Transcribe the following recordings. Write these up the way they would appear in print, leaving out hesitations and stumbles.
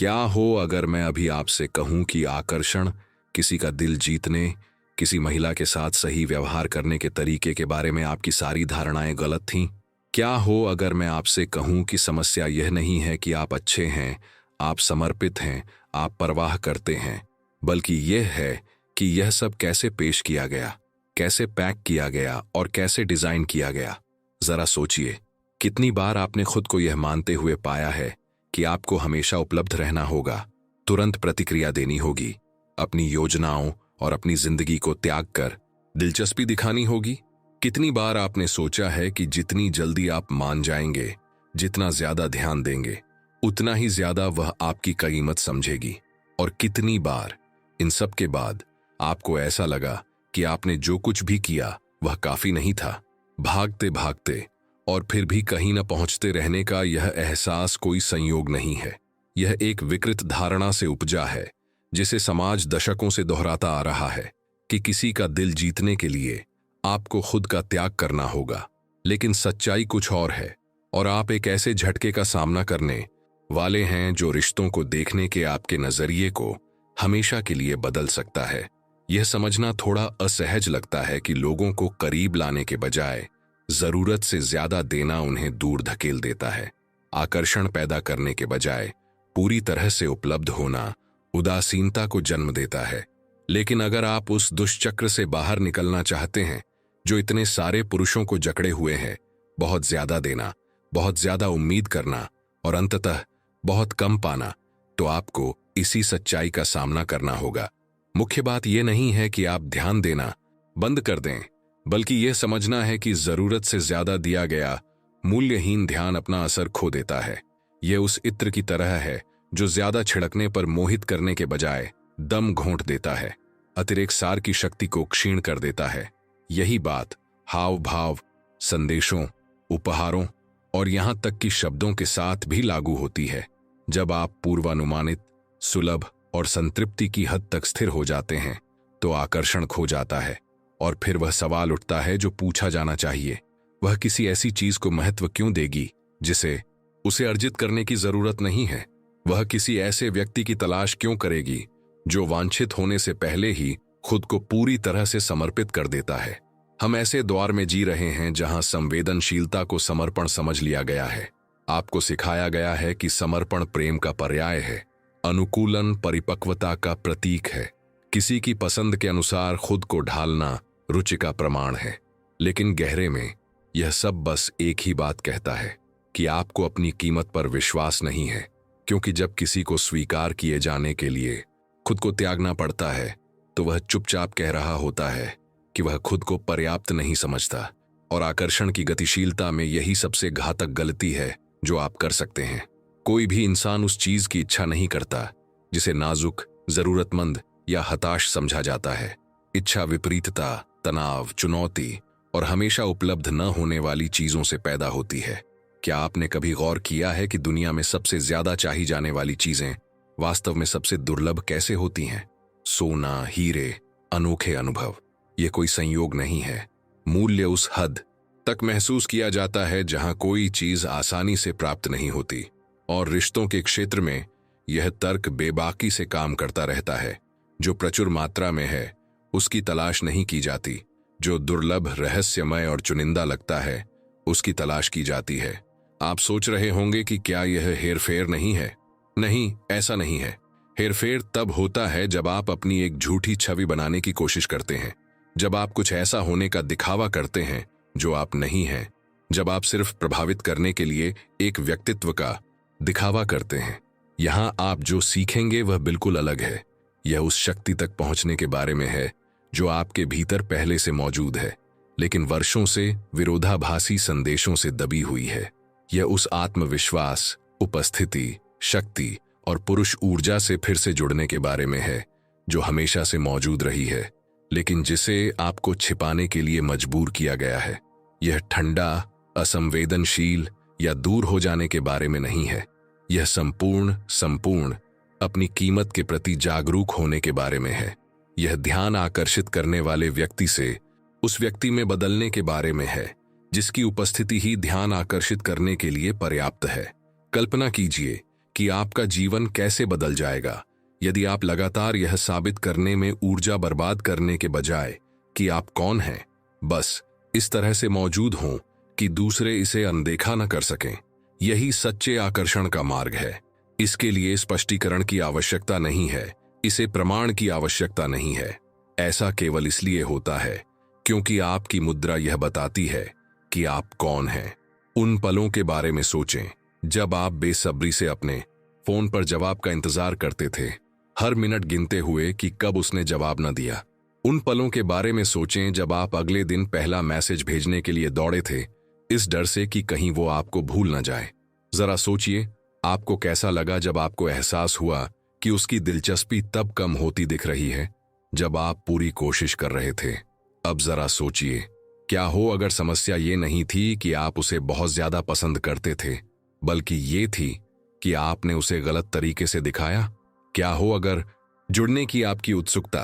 क्या हो अगर मैं अभी आपसे कहूं कि आकर्षण, किसी का दिल जीतने, किसी महिला के साथ सही व्यवहार करने के तरीके के बारे में आपकी सारी धारणाएं गलत थीं? क्या हो अगर मैं आपसे कहूं कि समस्या यह नहीं है कि आप अच्छे हैं, आप समर्पित हैं, आप परवाह करते हैं, बल्कि यह है कि यह सब कैसे पेश किया गया, कैसे पैक किया गया और कैसे डिजाइन किया गया। जरा सोचिए, कितनी बार आपने खुद को यह मानते हुए पाया है कि आपको हमेशा उपलब्ध रहना होगा, तुरंत प्रतिक्रिया देनी होगी, अपनी योजनाओं और अपनी जिंदगी को त्याग कर दिलचस्पी दिखानी होगी। कितनी बार आपने सोचा है कि जितनी जल्दी आप मान जाएंगे, जितना ज्यादा ध्यान देंगे, उतना ही ज्यादा वह आपकी कीमत समझेगी। और कितनी बार इन सब के बाद आपको ऐसा लगा कि आपने जो कुछ भी किया वह काफी नहीं था, भागते भागते और फिर भी कहीं न पहुंचते रहने का यह एहसास कोई संयोग नहीं है। यह एक विकृत धारणा से उपजा है जिसे समाज दशकों से दोहराता आ रहा है कि किसी का दिल जीतने के लिए आपको खुद का त्याग करना होगा। लेकिन सच्चाई कुछ और है और आप एक ऐसे झटके का सामना करने वाले हैं जो रिश्तों को देखने के आपके नजरिए को हमेशा के लिए बदल सकता है। यह समझना थोड़ा असहज लगता है कि लोगों को करीब लाने के बजाय जरूरत से ज्यादा देना उन्हें दूर धकेल देता है। आकर्षण पैदा करने के बजाय पूरी तरह से उपलब्ध होना उदासीनता को जन्म देता है। लेकिन अगर आप उस दुष्चक्र से बाहर निकलना चाहते हैं जो इतने सारे पुरुषों को जकड़े हुए है, बहुत ज्यादा देना, बहुत ज्यादा उम्मीद करना और अंततः बहुत कम पाना, तो आपको इसी सच्चाई का सामना करना होगा। मुख्य बात यह नहीं है कि आप ध्यान देना बंद कर दें, बल्कि यह समझना है कि जरूरत से ज्यादा दिया गया मूल्यहीन ध्यान अपना असर खो देता है। यह उस इत्र की तरह है जो ज्यादा छिड़कने पर मोहित करने के बजाय दम घोंट देता है, अतिरिक्त सार की शक्ति को क्षीण कर देता है। यही बात हाव भाव, संदेशों, उपहारों और यहां तक कि शब्दों के साथ भी लागू होती है। जब आप पूर्वानुमानित, सुलभ और संतृप्ति की हद तक स्थिर हो जाते हैं तो आकर्षण खो जाता है और फिर वह सवाल उठता है जो पूछा जाना चाहिए, वह किसी ऐसी चीज को महत्व क्यों देगी जिसे उसे अर्जित करने की जरूरत नहीं है? वह किसी ऐसे व्यक्ति की तलाश क्यों करेगी जो वांछित होने से पहले ही खुद को पूरी तरह से समर्पित कर देता है? हम ऐसे दौर में जी रहे हैं जहां संवेदनशीलता को समर्पण समझ लिया गया है। आपको सिखाया गया है कि समर्पण प्रेम का पर्याय है, अनुकूलन परिपक्वता का प्रतीक है, किसी की पसंद के अनुसार खुद को ढालना रुचि का प्रमाण है। लेकिन गहरे में यह सब बस एक ही बात कहता है कि आपको अपनी कीमत पर विश्वास नहीं है, क्योंकि जब किसी को स्वीकार किए जाने के लिए खुद को त्यागना पड़ता है तो वह चुपचाप कह रहा होता है कि वह खुद को पर्याप्त नहीं समझता। और आकर्षण की गतिशीलता में यही सबसे घातक गलती है जो आप कर सकते हैं। कोई भी इंसान उस चीज की इच्छा नहीं करता जिसे नाजुक, जरूरतमंद या हताश समझा जाता है। इच्छा विपरीतता, तनाव, चुनौती और हमेशा उपलब्ध न होने वाली चीजों से पैदा होती है। क्या आपने कभी गौर किया है कि दुनिया में सबसे ज्यादा चाही जाने वाली चीजें वास्तव में सबसे दुर्लभ कैसे होती हैं? सोना, हीरे, अनोखे अनुभव। ये कोई संयोग नहीं है। मूल्य उस हद तक महसूस किया जाता है जहां कोई चीज आसानी से प्राप्त नहीं होती। और रिश्तों के क्षेत्र में यह तर्क बेबाकी से काम करता रहता है। जो प्रचुर मात्रा में है उसकी तलाश नहीं की जाती, जो दुर्लभ, रहस्यमय और चुनिंदा लगता है उसकी तलाश की जाती है। आप सोच रहे होंगे कि क्या यह हेरफेर नहीं है? नहीं, ऐसा नहीं है। हेरफेर तब होता है जब आप अपनी एक झूठी छवि बनाने की कोशिश करते हैं, जब आप कुछ ऐसा होने का दिखावा करते हैं जो आप नहीं हैं, जब आप सिर्फ प्रभावित करने के लिए एक व्यक्तित्व का दिखावा करते हैं। यहां आप जो सीखेंगे वह बिल्कुल अलग है। यह उस शक्ति तक पहुंचने के बारे में है जो आपके भीतर पहले से मौजूद है, लेकिन वर्षों से विरोधाभासी संदेशों से दबी हुई है। यह उस आत्मविश्वास, उपस्थिति, शक्ति और पुरुष ऊर्जा से फिर से जुड़ने के बारे में है जो हमेशा से मौजूद रही है, लेकिन जिसे आपको छिपाने के लिए मजबूर किया गया है। यह ठंडा, असंवेदनशील या दूर हो जाने के बारे में नहीं है। यह संपूर्ण अपनी कीमत के प्रति जागरूक होने के बारे में है। यह ध्यान आकर्षित करने वाले व्यक्ति से उस व्यक्ति में बदलने के बारे में है जिसकी उपस्थिति ही ध्यान आकर्षित करने के लिए पर्याप्त है। कल्पना कीजिए कि आपका जीवन कैसे बदल जाएगा यदि आप लगातार यह साबित करने में ऊर्जा बर्बाद करने के बजाय कि आप कौन हैं, बस इस तरह से मौजूद हों कि दूसरे इसे अनदेखा न कर सकें। यही सच्चे आकर्षण का मार्ग है। इसके लिए स्पष्टीकरण की आवश्यकता नहीं है, इसे प्रमाण की आवश्यकता नहीं है। ऐसा केवल इसलिए होता है क्योंकि आपकी मुद्रा यह बताती है कि आप कौन हैं। उन पलों के बारे में सोचें जब आप बेसब्री से अपने फोन पर जवाब का इंतजार करते थे, हर मिनट गिनते हुए कि कब उसने जवाब न दिया। उन पलों के बारे में सोचें जब आप अगले दिन पहला मैसेज भेजने के लिए दौड़े थे, इस डर से कि कहीं वो आपको भूल न जाए। जरा सोचिए, आपको कैसा लगा जब आपको एहसास हुआ कि उसकी दिलचस्पी तब कम होती दिख रही है जब आप पूरी कोशिश कर रहे थे। अब जरा सोचिए, क्या हो अगर समस्या ये नहीं थी कि आप उसे बहुत ज्यादा पसंद करते थे, बल्कि ये थी कि आपने उसे गलत तरीके से दिखाया। क्या हो अगर जुड़ने की आपकी उत्सुकता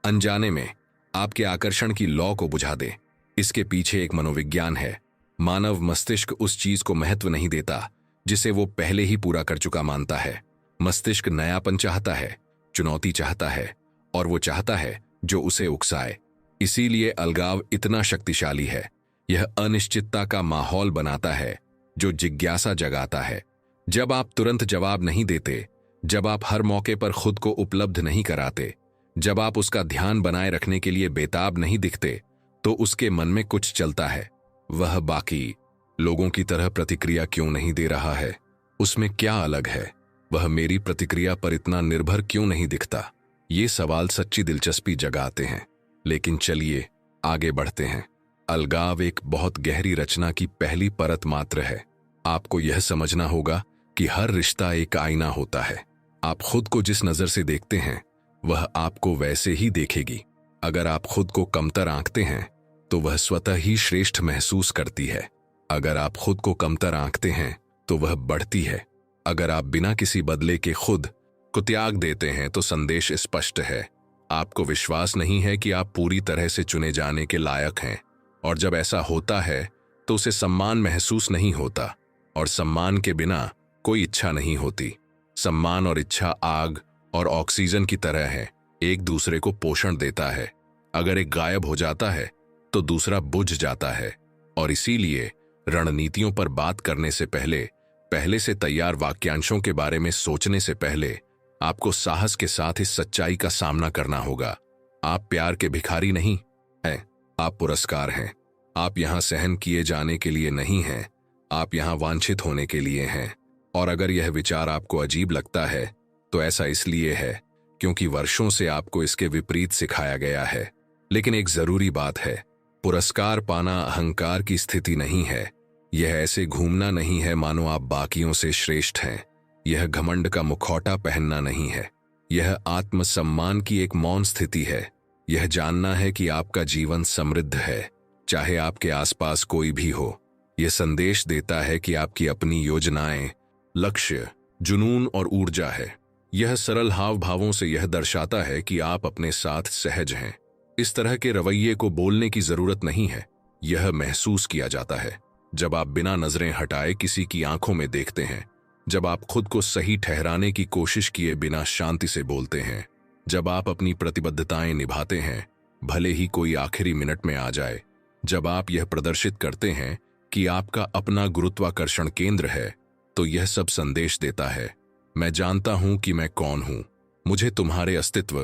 अनजाने में आपके आकर्षण की लौ को बुझा दे। इसके पीछे एक मनोविज्ञान है। मानव मस्तिष्क उस चीज को महत्व नहीं देता जिसे वो पहले ही पूरा कर चुका मानता है। मस्तिष्क नयापन चाहता है, चुनौती चाहता है, और वो चाहता है जो उसे उकसाए। इसीलिए अलगाव इतना शक्तिशाली है। यह अनिश्चितता का माहौल बनाता है जो जिज्ञासा जगाता है। जब आप तुरंत जवाब नहीं देते, जब आप हर मौके पर खुद को उपलब्ध नहीं कराते, जब आप उसका ध्यान बनाए रखने के लिए बेताब नहीं दिखते, तो उसके मन में कुछ चलता है। वह बाकी लोगों की तरह प्रतिक्रिया क्यों नहीं दे रहा है? उसमें क्या अलग है? वह मेरी प्रतिक्रिया पर इतना निर्भर क्यों नहीं दिखता? ये सवाल सच्ची दिलचस्पी जगाते हैं। लेकिन चलिए आगे बढ़ते हैं। अलगाव एक बहुत गहरी रचना की पहली परत मात्र है। आपको यह समझना होगा कि हर रिश्ता एक आईना होता है। आप खुद को जिस नजर से देखते हैं वह आपको वैसे ही देखेगी। अगर आप खुद को कमतर आंकते हैं तो वह स्वतः ही श्रेष्ठ महसूस करती है। अगर आप खुद को कमतर आंकते हैं तो वह बढ़ती है। अगर आप बिना किसी बदले के खुद को त्याग देते हैं तो संदेश स्पष्ट है। आपको विश्वास नहीं है कि आप पूरी तरह से चुने जाने के लायक हैं, और जब ऐसा होता है तो उसे सम्मान महसूस नहीं होता, और सम्मान के बिना कोई इच्छा नहीं होती। सम्मान और इच्छा आग और ऑक्सीजन की तरह है, एक दूसरे को पोषण देता है। अगर एक गायब हो जाता है तो दूसरा बुझ जाता है, और इसीलिए रणनीतियों पर बात करने से पहले से तैयार वाक्यांशों के बारे में सोचने से पहले आपको साहस के साथ इस सच्चाई का सामना करना होगा। आप प्यार के भिखारी नहीं हैं, आप पुरस्कार हैं। आप यहां सहन किए जाने के लिए नहीं हैं, आप यहां वांछित होने के लिए हैं। और अगर यह विचार आपको अजीब लगता है तो ऐसा इसलिए है क्योंकि वर्षों से आपको इसके विपरीत सिखाया गया है। लेकिन एक जरूरी बात है, पुरस्कार पाना अहंकार की स्थिति नहीं है। यह ऐसे घूमना नहीं है मानो आप बाकियों से श्रेष्ठ हैं। यह घमंड का मुखौटा पहनना नहीं है। यह आत्मसम्मान की एक मौन स्थिति है। यह जानना है कि आपका जीवन समृद्ध है, चाहे आपके आसपास कोई भी हो। यह संदेश देता है कि आपकी अपनी योजनाएं, लक्ष्य, जुनून और ऊर्जा है। यह सरल हाव भावों से यह दर्शाता है कि आप अपने साथ सहज हैं। इस तरह के रवैये को बोलने की जरूरत नहीं है, यह महसूस किया जाता है। जब आप बिना नजरें हटाए किसी की आंखों में देखते हैं, जब आप खुद को सही ठहराने की कोशिश किए बिना शांति से बोलते हैं, जब आप अपनी प्रतिबद्धताएं निभाते हैं भले ही कोई आखिरी मिनट में आ जाए, जब आप यह प्रदर्शित करते हैं कि आपका अपना गुरुत्वाकर्षण केंद्र है, तो यह सब संदेश देता है, मैं जानता हूं कि मैं कौन हूं। मुझे तुम्हारे अस्तित्व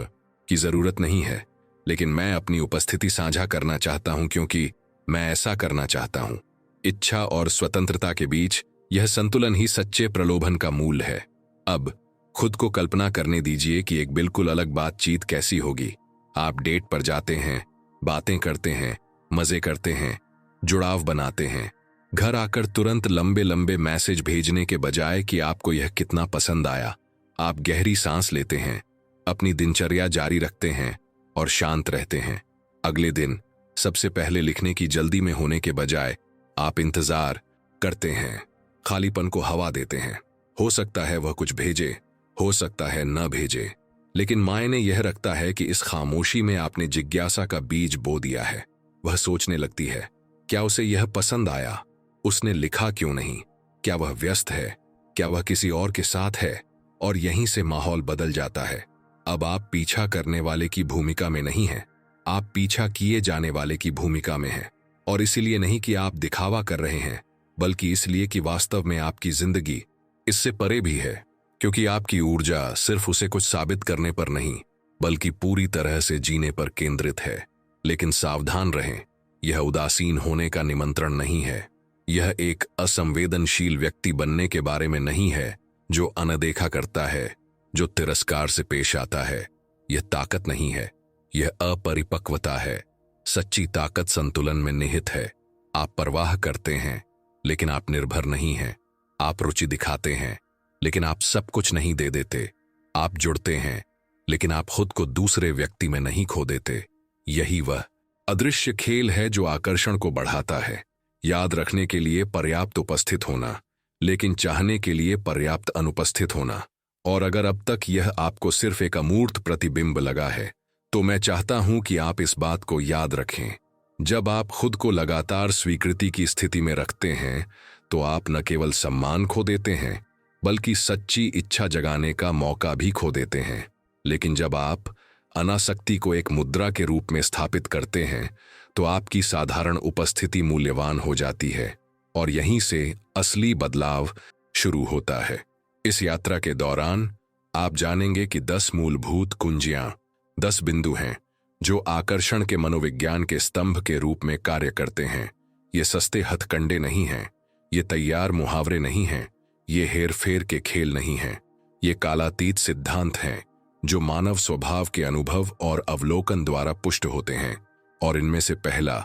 की जरूरत नहीं है, लेकिन मैं अपनी उपस्थिति साझा करना चाहता हूं क्योंकि मैं ऐसा करना चाहता हूं। इच्छा और स्वतंत्रता के बीच यह संतुलन ही सच्चे प्रलोभन का मूल है। अब खुद को कल्पना करने दीजिए कि एक बिल्कुल अलग बातचीत कैसी होगी। आप डेट पर जाते हैं, बातें करते हैं, मजे करते हैं, जुड़ाव बनाते हैं। घर आकर तुरंत लंबे लंबे मैसेज भेजने के बजाय कि आपको यह कितना पसंद आया, आप गहरी सांस लेते हैं, अपनी दिनचर्या जारी रखते हैं और शांत रहते हैं। अगले दिन सबसे पहले लिखने की जल्दी में होने के बजाय आप इंतजार करते हैं, खालीपन को हवा देते हैं। हो सकता है वह कुछ भेजे, हो सकता है न भेजे, लेकिन मायने यह रखता है कि इस खामोशी में आपने जिज्ञासा का बीज बो दिया है। वह सोचने लगती है, क्या उसे यह पसंद आया? उसने लिखा क्यों नहीं? क्या वह व्यस्त है? क्या वह किसी और के साथ है? और यहीं से माहौल बदल जाता है। अब आप पीछा करने वाले की भूमिका में नहीं हैं, आप पीछा किए जाने वाले की भूमिका में हैं। और इसीलिए नहीं कि आप दिखावा कर रहे हैं, बल्कि इसलिए कि वास्तव में आपकी जिंदगी इससे परे भी है, क्योंकि आपकी ऊर्जा सिर्फ उसे कुछ साबित करने पर नहीं, बल्कि पूरी तरह से जीने पर केंद्रित है। लेकिन सावधान रहें, यह उदासीन होने का निमंत्रण नहीं है। यह एक असंवेदनशील व्यक्ति बनने के बारे में नहीं है, जो अनदेखा करता है, जो तिरस्कार से पेश आता है। यह ताकत नहीं है, यह अपरिपक्वता है। सच्ची ताकत संतुलन में निहित है। आप परवाह करते हैं, लेकिन आप निर्भर नहीं हैं। आप रुचि दिखाते हैं, लेकिन आप सब कुछ नहीं दे देते। आप जुड़ते हैं, लेकिन आप खुद को दूसरे व्यक्ति में नहीं खो देते। यही वह अदृश्य खेल है जो आकर्षण को बढ़ाता है। याद रखने के लिए पर्याप्त उपस्थित होना, लेकिन चाहने के लिए पर्याप्त अनुपस्थित होना। और अगर अब तक यह आपको सिर्फ एक अमूर्त प्रतिबिंब लगा है, तो मैं चाहता हूं कि आप इस बात को याद रखें। जब आप खुद को लगातार स्वीकृति की स्थिति में रखते हैं, तो आप न केवल सम्मान खो देते हैं, बल्कि सच्ची इच्छा जगाने का मौका भी खो देते हैं। लेकिन जब आप अनासक्ति को एक मुद्रा के रूप में स्थापित करते हैं, तो आपकी साधारण उपस्थिति मूल्यवान हो जाती है, और यहीं से असली बदलाव शुरू होता है। इस यात्रा के दौरान आप जानेंगे कि 10 मूलभूत कुंजियां, 10 बिंदु हैं जो आकर्षण के मनोविज्ञान के स्तंभ के रूप में कार्य करते हैं। ये सस्ते हथकंडे नहीं हैं, ये तैयार मुहावरे नहीं हैं, ये हेरफेर के खेल नहीं हैं। ये कालातीत सिद्धांत हैं जो मानव स्वभाव के अनुभव और अवलोकन द्वारा पुष्ट होते हैं। और इनमें से पहला,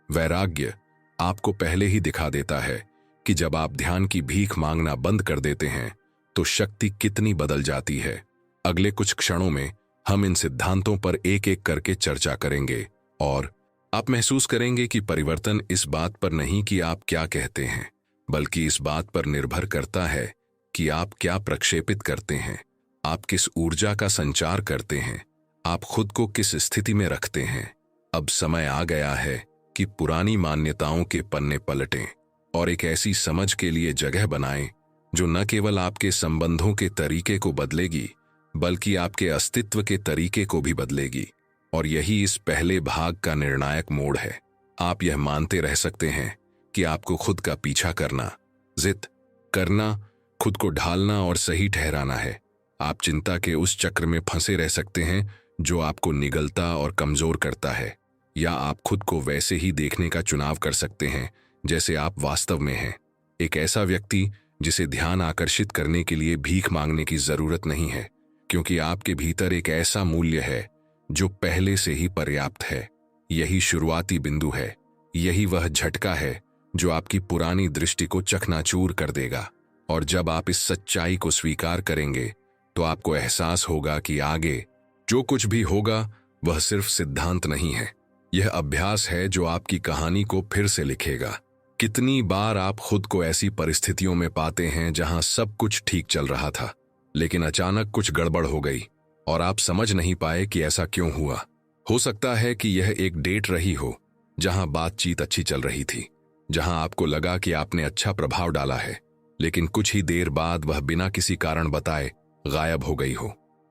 वैराग्य, आपको पहले ही दिखा देता है कि जब आप ध्यान की भीख मांगना बंद कर देते हैं, तो शक्ति कितनी बदल जाती है। अगले कुछ क्षणों में हम इन सिद्धांतों पर एक एक करके चर्चा करेंगे, और आप महसूस करेंगे कि परिवर्तन इस बात पर नहीं कि आप क्या कहते हैं, बल्कि इस बात पर निर्भर करता है कि आप क्या प्रक्षेपित करते हैं, आप किस ऊर्जा का संचार करते हैं, आप खुद को किस स्थिति में रखते हैं। अब समय आ गया है कि पुरानी मान्यताओं के पन्ने पलटें और एक ऐसी समझ के लिए जगह बनाएं जो न केवल आपके संबंधों के तरीके को बदलेगी, बल्कि आपके अस्तित्व के तरीके को भी बदलेगी। और यही इस पहले भाग का निर्णायक मोड़ है। आप यह मानते रह सकते हैं कि आपको खुद का पीछा करना, जिद करना, खुद को ढालना और सही ठहराना है। आप चिंता के उस चक्र में फंसे रह सकते हैं जो आपको निगलता और कमजोर करता है, या आप खुद को वैसे ही देखने का चुनाव कर सकते हैं जैसे आप वास्तव में हैं। एक ऐसा व्यक्ति जिसे ध्यान आकर्षित करने के लिए भीख मांगने की जरूरत नहीं है, क्योंकि आपके भीतर एक ऐसा मूल्य है जो पहले से ही पर्याप्त है। यही शुरुआती बिंदु है, यही वह झटका है जो आपकी पुरानी दृष्टि को चकनाचूर कर देगा। और जब आप इस सच्चाई को स्वीकार करेंगे, तो आपको एहसास होगा कि आगे जो कुछ भी होगा वह सिर्फ सिद्धांत नहीं है, यह अभ्यास है जो आपकी कहानी को फिर से लिखेगा। कितनी बार आप खुद को ऐसी परिस्थितियों में पाते हैं जहां सब कुछ ठीक चल रहा था, लेकिन अचानक कुछ गड़बड़ हो गई और आप समझ नहीं पाए कि ऐसा क्यों हुआ। हो सकता है कि यह एक डेट रही हो जहां बातचीत अच्छी चल रही थी, जहां आपको लगा कि आपने अच्छा प्रभाव डाला है, लेकिन कुछ ही देर बाद वह बिना किसी कारण बताए गायब हो गई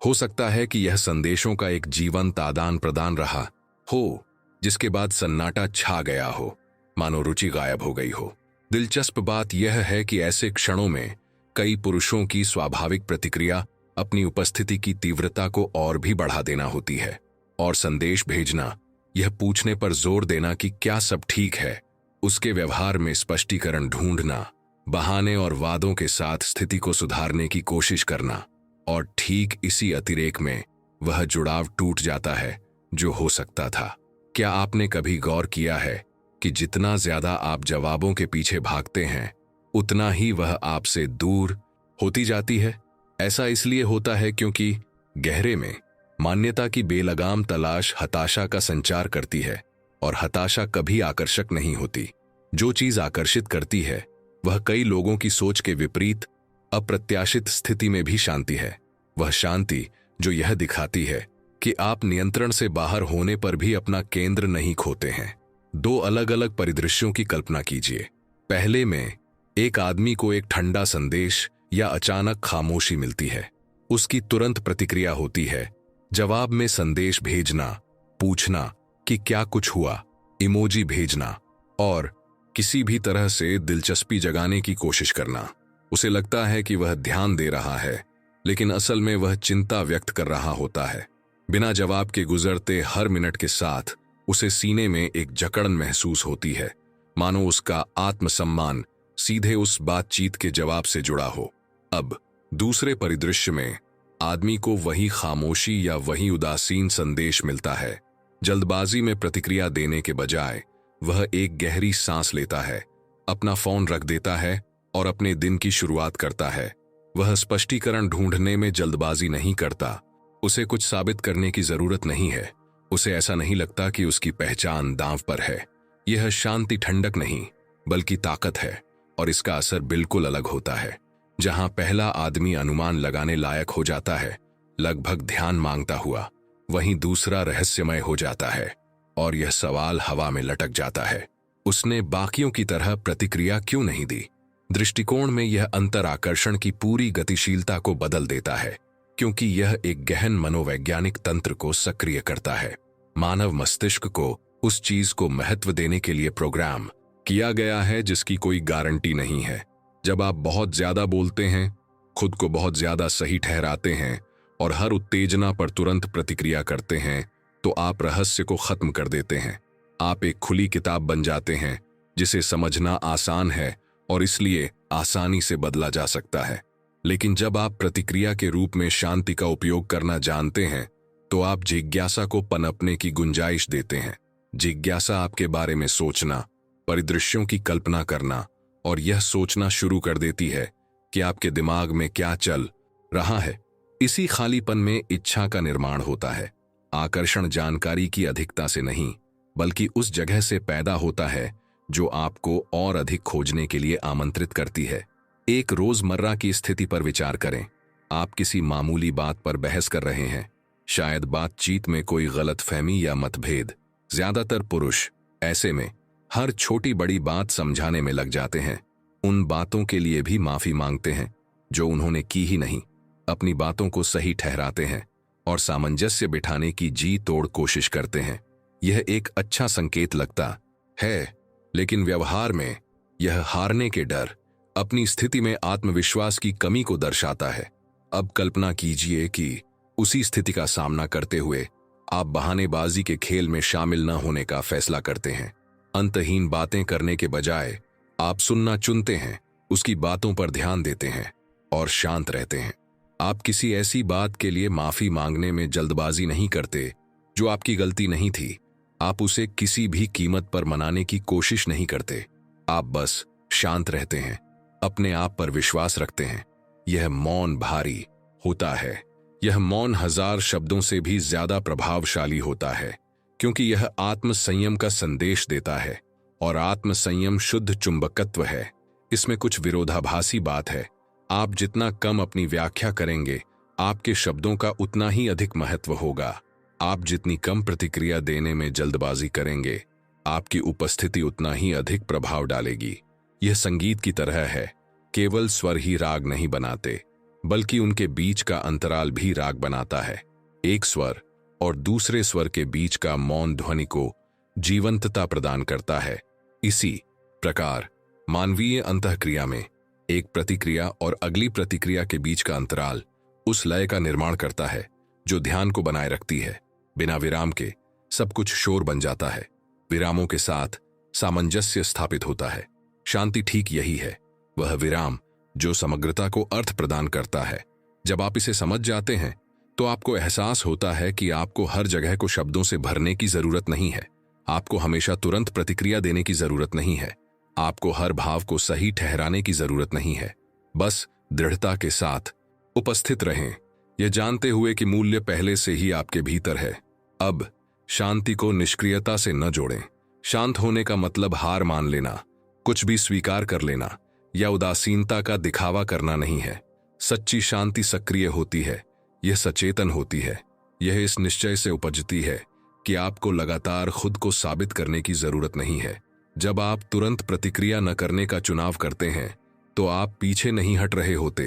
हो सकता है कि यह संदेशों का एक जीवंत आदान प्रदान रहा हो, जिसके बाद सन्नाटा छा गया हो, मानो रुचि गायब हो गई हो। दिलचस्प बात यह है कि ऐसे क्षणों में कई पुरुषों की स्वाभाविक प्रतिक्रिया अपनी उपस्थिति की तीव्रता को और भी बढ़ा देना होती है, और संदेश भेजना, यह पूछने पर जोर देना कि क्या सब ठीक है, उसके व्यवहार में स्पष्टीकरण ढूंढना, बहाने और वादों के साथ स्थिति को सुधारने की कोशिश करना। और ठीक इसी अतिरेक में वह जुड़ाव टूट जाता है जो हो सकता था। क्या आपने कभी गौर किया है कि जितना ज्यादा आप जवाबों के पीछे भागते हैं, उतना ही वह आपसे दूर होती जाती है? ऐसा इसलिए होता है क्योंकि गहरे में मान्यता की बेलगाम तलाश हताशा का संचार करती है, और हताशा कभी आकर्षक नहीं होती। जो चीज आकर्षित करती है वह कई लोगों की सोच के विपरीत अप्रत्याशित स्थिति में भी शांति है। वह शांति जो यह दिखाती है कि आप नियंत्रण से बाहर होने पर भी अपना केंद्र नहीं खोते हैं। 2 अलग अलग परिदृश्यों की कल्पना कीजिए। पहले में एक आदमी को एक ठंडा संदेश या अचानक खामोशी मिलती है, उसकी तुरंत प्रतिक्रिया होती है। जवाब में संदेश भेजना, पूछना कि क्या कुछ हुआ, इमोजी भेजना और किसी भी तरह से दिलचस्पी जगाने की कोशिश करना। उसे लगता है कि वह ध्यान दे रहा है, लेकिन असल में वह चिंता व्यक्त कर रहा होता है। बिना जवाब के गुजरते हर मिनट के साथ उसे सीने में एक जकड़न महसूस होती है, मानो उसका आत्मसम्मान सीधे उस बातचीत के जवाब से जुड़ा हो। अब दूसरे परिदृश्य में आदमी को वही खामोशी या वही उदासीन संदेश मिलता है। जल्दबाजी में प्रतिक्रिया देने के बजाय वह एक गहरी सांस लेता है, अपना फोन रख देता है और अपने दिन की शुरुआत करता है। वह स्पष्टीकरण ढूंढने में जल्दबाजी नहीं करता, उसे कुछ साबित करने की जरूरत नहीं है। उसे ऐसा नहीं लगता कि उसकी पहचान दांव पर है। यह शांति ठंडक नहीं बल्कि ताकत है, और इसका असर बिल्कुल अलग होता है। जहां पहला आदमी अनुमान लगाने लायक हो जाता है, लगभग ध्यान मांगता हुआ, वहीं दूसरा रहस्यमय हो जाता है और यह सवाल हवा में लटक जाता है, उसने बाकियों की तरह प्रतिक्रिया क्यों नहीं दी। दृष्टिकोण में यह अंतर आकर्षण की पूरी गतिशीलता को बदल देता है, क्योंकि यह एक गहन मनोवैज्ञानिक तंत्र को सक्रिय करता है। मानव मस्तिष्क को उस चीज को महत्व देने के लिए प्रोग्राम किया गया है जिसकी कोई गारंटी नहीं है। जब आप बहुत ज्यादा बोलते हैं, खुद को बहुत ज्यादा सही ठहराते हैं और हर उत्तेजना पर तुरंत प्रतिक्रिया करते हैं, तो आप रहस्य को खत्म कर देते हैं। आप एक खुली किताब बन जाते हैं जिसे समझना आसान है और इसलिए आसानी से बदला जा सकता है। लेकिन जब आप प्रतिक्रिया के रूप में शांति का उपयोग करना जानते हैं, तो आप जिज्ञासा को पनपने की गुंजाइश देते हैं। जिज्ञासा आपके बारे में सोचना, परिदृश्यों की कल्पना करना और यह सोचना शुरू कर देती है कि आपके दिमाग में क्या चल रहा है। इसी खालीपन में इच्छा का निर्माण होता है। आकर्षण जानकारी की अधिकता से नहीं, बल्कि उस जगह से पैदा होता है जो आपको और अधिक खोजने के लिए आमंत्रित करती है। एक रोजमर्रा की स्थिति पर विचार करें। आप किसी मामूली बात पर बहस कर रहे हैं, शायद बातचीत में कोई गलतफहमी या मतभेद। ज्यादातर पुरुष ऐसे में हर छोटी बड़ी बात समझाने में लग जाते हैं। उन बातों के लिए भी माफी मांगते हैं जो उन्होंने की ही नहीं, अपनी बातों को सही ठहराते हैं और सामंजस्य बिठाने की जी तोड़ कोशिश करते हैं। यह एक अच्छा संकेत लगता है, लेकिन व्यवहार में यह हारने के डर, अपनी स्थिति में आत्मविश्वास की कमी को दर्शाता है। अब कल्पना कीजिए कि उसी स्थिति का सामना करते हुए आप बहानेबाजी के खेल में शामिल न होने का फैसला करते हैं। अंतहीन बातें करने के बजाय आप सुनना चुनते हैं, उसकी बातों पर ध्यान देते हैं और शांत रहते हैं। आप किसी ऐसी बात के लिए माफी मांगने में जल्दबाजी नहीं करते जो आपकी गलती नहीं थी। आप उसे किसी भी कीमत पर मनाने की कोशिश नहीं करते। आप बस शांत रहते हैं, अपने आप पर विश्वास रखते हैं। यह मौन भारी होता है। यह मौन 1000 शब्दों से भी ज्यादा प्रभावशाली होता है, क्योंकि यह आत्मसंयम का संदेश देता है, और आत्मसंयम शुद्ध चुंबकत्व है। इसमें कुछ विरोधाभासी बात है। आप जितना कम अपनी व्याख्या करेंगे, आपके शब्दों का उतना ही अधिक महत्व होगा। आप जितनी कम प्रतिक्रिया देने में जल्दबाजी करेंगे, आपकी उपस्थिति उतना ही अधिक प्रभाव डालेगी। यह संगीत की तरह है, केवल स्वर ही राग नहीं बनाते, बल्कि उनके बीच का अंतराल भी राग बनाता है। एक स्वर और दूसरे स्वर के बीच का मौन ध्वनि को जीवंतता प्रदान करता है। इसी प्रकार मानवीय अंतःक्रिया में एक प्रतिक्रिया और अगली प्रतिक्रिया के बीच का अंतराल उस लय का निर्माण करता है जो ध्यान को बनाए रखती है। बिना विराम के सब कुछ शोर बन जाता है। विरामों के साथ सामंजस्य स्थापित होता है। शांति ठीक यही है, वह विराम जो समग्रता को अर्थ प्रदान करता है। जब आप इसे समझ जाते हैं, तो आपको एहसास होता है कि आपको हर जगह को शब्दों से भरने की जरूरत नहीं है। आपको हमेशा तुरंत प्रतिक्रिया देने की जरूरत नहीं है। आपको हर भाव को सही ठहराने की जरूरत नहीं है। बस दृढ़ता के साथ उपस्थित रहें, यह जानते हुए कि मूल्य पहले से ही आपके भीतर है। अब शांति को निष्क्रियता से न जोड़ें। शांत होने का मतलब हार मान लेना, कुछ भी स्वीकार कर लेना या उदासीनता का दिखावा करना नहीं है। सच्ची शांति सक्रिय होती है, यह सचेतन होती है। यह इस निश्चय से उपजती है कि आपको लगातार खुद को साबित करने की जरूरत नहीं है। जब आप तुरंत प्रतिक्रिया न करने का चुनाव करते हैं, तो आप पीछे नहीं हट रहे होते,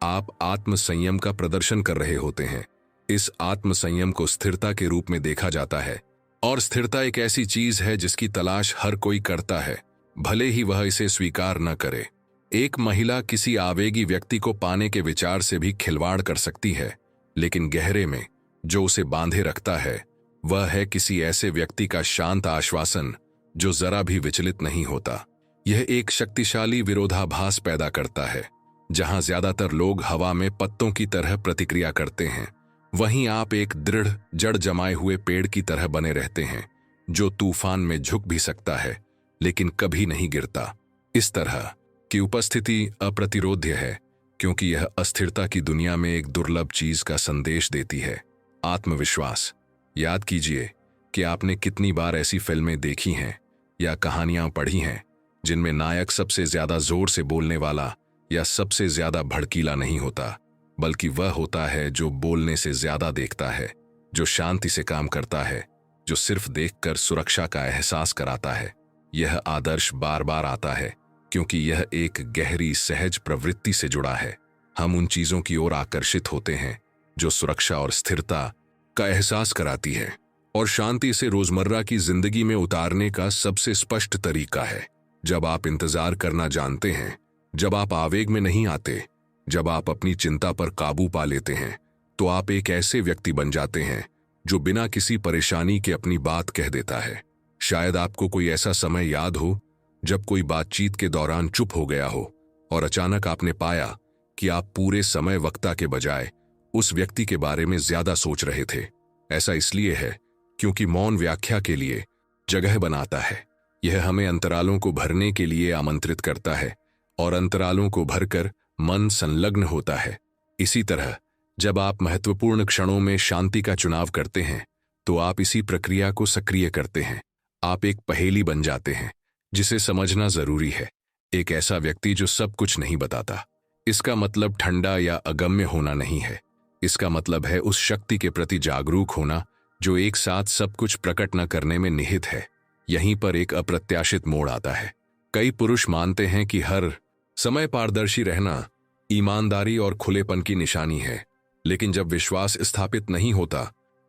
आप आत्मसंयम का प्रदर्शन कर रहे होते हैं। इस आत्मसंयम को स्थिरता के रूप में देखा जाता है, और स्थिरता एक ऐसी चीज है जिसकी तलाश हर कोई करता है, भले ही वह इसे स्वीकार न करे। एक महिला किसी आवेगी व्यक्ति को पाने के विचार से भी खिलवाड़ कर सकती है, लेकिन गहरे में जो उसे बांधे रखता है वह है किसी ऐसे व्यक्ति का शांत आश्वासन जो जरा भी विचलित नहीं होता। यह एक शक्तिशाली विरोधाभास पैदा करता है। जहां ज्यादातर लोग हवा में पत्तों की तरह प्रतिक्रिया करते हैं, वहीं आप एक दृढ़ जड़ जमाए हुए पेड़ की तरह बने रहते हैं, जो तूफान में झुक भी सकता है लेकिन कभी नहीं गिरता। इस तरह की उपस्थिति अप्रतिरोध्य है, क्योंकि यह अस्थिरता की दुनिया में एक दुर्लभ चीज का संदेश देती है, आत्मविश्वास। याद कीजिए कि आपने कितनी बार ऐसी फिल्में देखी हैं या कहानियां पढ़ी हैं जिनमें नायक सबसे ज्यादा जोर से बोलने वाला या सबसे ज्यादा भड़कीला नहीं होता, बल्कि वह होता है जो बोलने से ज्यादा देखता है, जो शांति से काम करता है, जो सिर्फ देखकर सुरक्षा का एहसास कराता है। यह आदर्श बार बार आता है क्योंकि यह एक गहरी सहज प्रवृत्ति से जुड़ा है। हम उन चीजों की ओर आकर्षित होते हैं जो सुरक्षा और स्थिरता का एहसास कराती है, और शांति से रोजमर्रा की जिंदगी में उतारने का सबसे स्पष्ट तरीका है। जब आप इंतजार करना जानते हैं, जब आप आवेग में नहीं आते, जब आप अपनी चिंता पर काबू पा लेते हैं, तो आप एक ऐसे व्यक्ति बन जाते हैं जो बिना किसी परेशानी के अपनी बात कह देता है। शायद आपको कोई ऐसा समय याद हो जब कोई बातचीत के दौरान चुप हो गया हो और अचानक आपने पाया कि आप पूरे समय वक्ता के बजाय उस व्यक्ति के बारे में ज्यादा सोच रहे थे। ऐसा इसलिए है क्योंकि मौन व्याख्या के लिए जगह बनाता है। यह हमें अंतरालों को भरने के लिए आमंत्रित करता है, और अंतरालों को भरकर मन संलग्न होता है। इसी तरह जब आप महत्वपूर्ण क्षणों में शांति का चुनाव करते हैं, तो आप इसी प्रक्रिया को सक्रिय करते हैं। आप एक पहेली बन जाते हैं जिसे समझना जरूरी है। एक ऐसा व्यक्ति जो सब कुछ नहीं बताता। इसका मतलब ठंडा या अगम्य होना नहीं है। इसका मतलब है उस शक्ति के प्रति जागरूक होना जो एक साथ सब कुछ प्रकट न करने में निहित है। यहीं पर एक अप्रत्याशित मोड़ आता है। कई पुरुष मानते हैं कि हर समय पारदर्शी रहना ईमानदारी और खुलेपन की निशानी है, लेकिन जब विश्वास स्थापित नहीं होता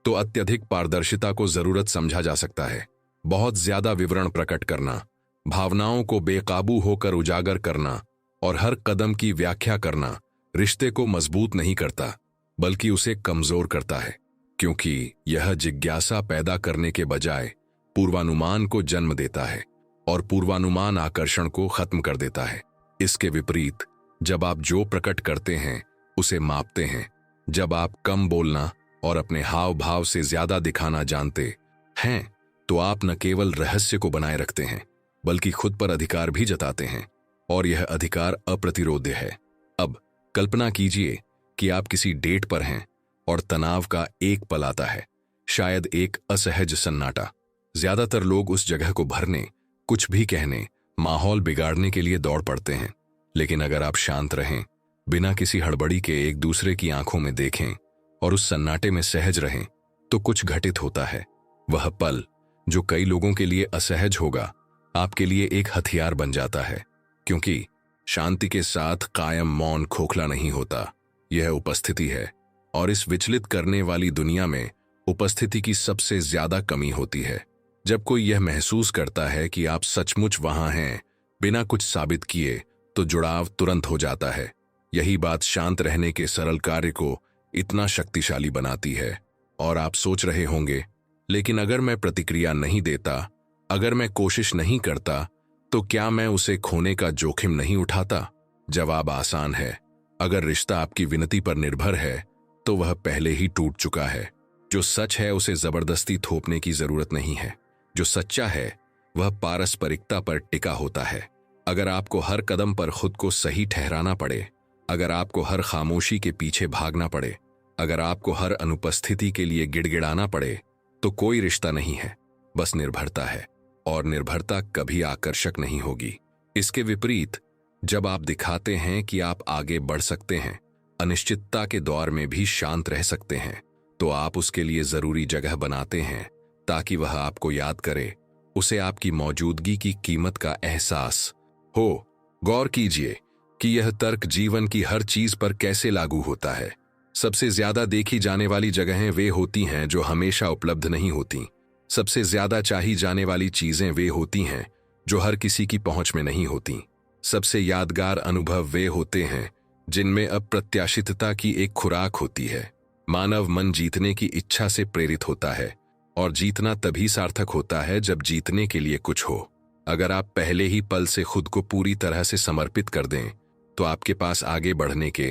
तो अत्यधिक पारदर्शिता को जरूरत समझा जा सकता है। बहुत ज्यादा विवरण प्रकट करना, भावनाओं को बेकाबू होकर उजागर करना और हर कदम की व्याख्या करना रिश्ते को मजबूत नहीं करता, बल्कि उसे कमजोर करता है, क्योंकि यह जिज्ञासा पैदा करने के बजाय पूर्वानुमान को जन्म देता है, और पूर्वानुमान आकर्षण को खत्म कर देता है। इसके विपरीत, जब आप जो प्रकट करते हैं उसे मापते हैं, जब आप कम बोलना और अपने हाव भाव से ज्यादा दिखाना जानते हैं, तो आप न केवल रहस्य को बनाए रखते हैं बल्कि खुद पर अधिकार भी जताते हैं, और यह अधिकार अप्रतिरोध्य है। अब कल्पना कीजिए कि आप किसी डेट पर हैं और तनाव का एक पल आता है, शायद एक असहज सन्नाटा। ज्यादातर लोग उस जगह को भरने, कुछ भी कहने, माहौल बिगाड़ने के लिए दौड़ पड़ते हैं। लेकिन अगर आप शांत रहें, बिना किसी हड़बड़ी के एक दूसरे की आंखों में देखें और उस सन्नाटे में सहज रहें, तो कुछ घटित होता है। वह पल जो कई लोगों के लिए असहज होगा, आपके लिए एक हथियार बन जाता है, क्योंकि शांति के साथ कायम मौन खोखला नहीं होता, यह उपस्थिति है। और इस विचलित करने वाली दुनिया में उपस्थिति की सबसे ज्यादा कमी होती है। जब कोई यह महसूस करता है कि आप सचमुच वहां हैं बिना कुछ साबित किए, तो जुड़ाव तुरंत हो जाता है। यही बात शांत रहने के सरल कार्य को इतना शक्तिशाली बनाती है। और आप सोच रहे होंगे, लेकिन अगर मैं प्रतिक्रिया नहीं देता, अगर मैं कोशिश नहीं करता, तो क्या मैं उसे खोने का जोखिम नहीं उठाता? जवाब आसान है। अगर रिश्ता आपकी विनती पर निर्भर है, तो वह पहले ही टूट चुका है। जो सच है उसे जबरदस्ती थोपने की जरूरत नहीं है। जो सच्चा है वह पारस्परिकता पर टिका होता है। अगर आपको हर कदम पर खुद को सही ठहराना पड़े, अगर आपको हर खामोशी के पीछे भागना पड़े, अगर आपको हर अनुपस्थिति के लिए गिड़गिड़ाना पड़े, तो कोई रिश्ता नहीं है, बस निर्भरता है। और निर्भरता कभी आकर्षक नहीं होगी। इसके विपरीत, जब आप दिखाते हैं कि आप आगे बढ़ सकते हैं, अनिश्चितता के दौर में भी शांत रह सकते हैं, तो आप उसके लिए जरूरी जगह बनाते हैं ताकि वह आपको याद करे, उसे आपकी मौजूदगी की कीमत का एहसास हो। गौर कीजिए कि यह तर्क जीवन की हर चीज पर कैसे लागू होता है। सबसे ज्यादा देखी जाने वाली जगहें वे होती हैं जो हमेशा उपलब्ध नहीं होती। सबसे ज्यादा चाही जाने वाली चीजें वे होती हैं जो हर किसी की पहुंच में नहीं होती। सबसे यादगार अनुभव वे होते हैं जिनमें अप्रत्याशितता की एक खुराक होती है। मानव मन जीतने की इच्छा से प्रेरित होता है, और जीतना तभी सार्थक होता है जब जीतने के लिए कुछ हो। अगर आप पहले ही पल से खुद को पूरी तरह से समर्पित कर दें तो आपके पास आगे बढ़ने के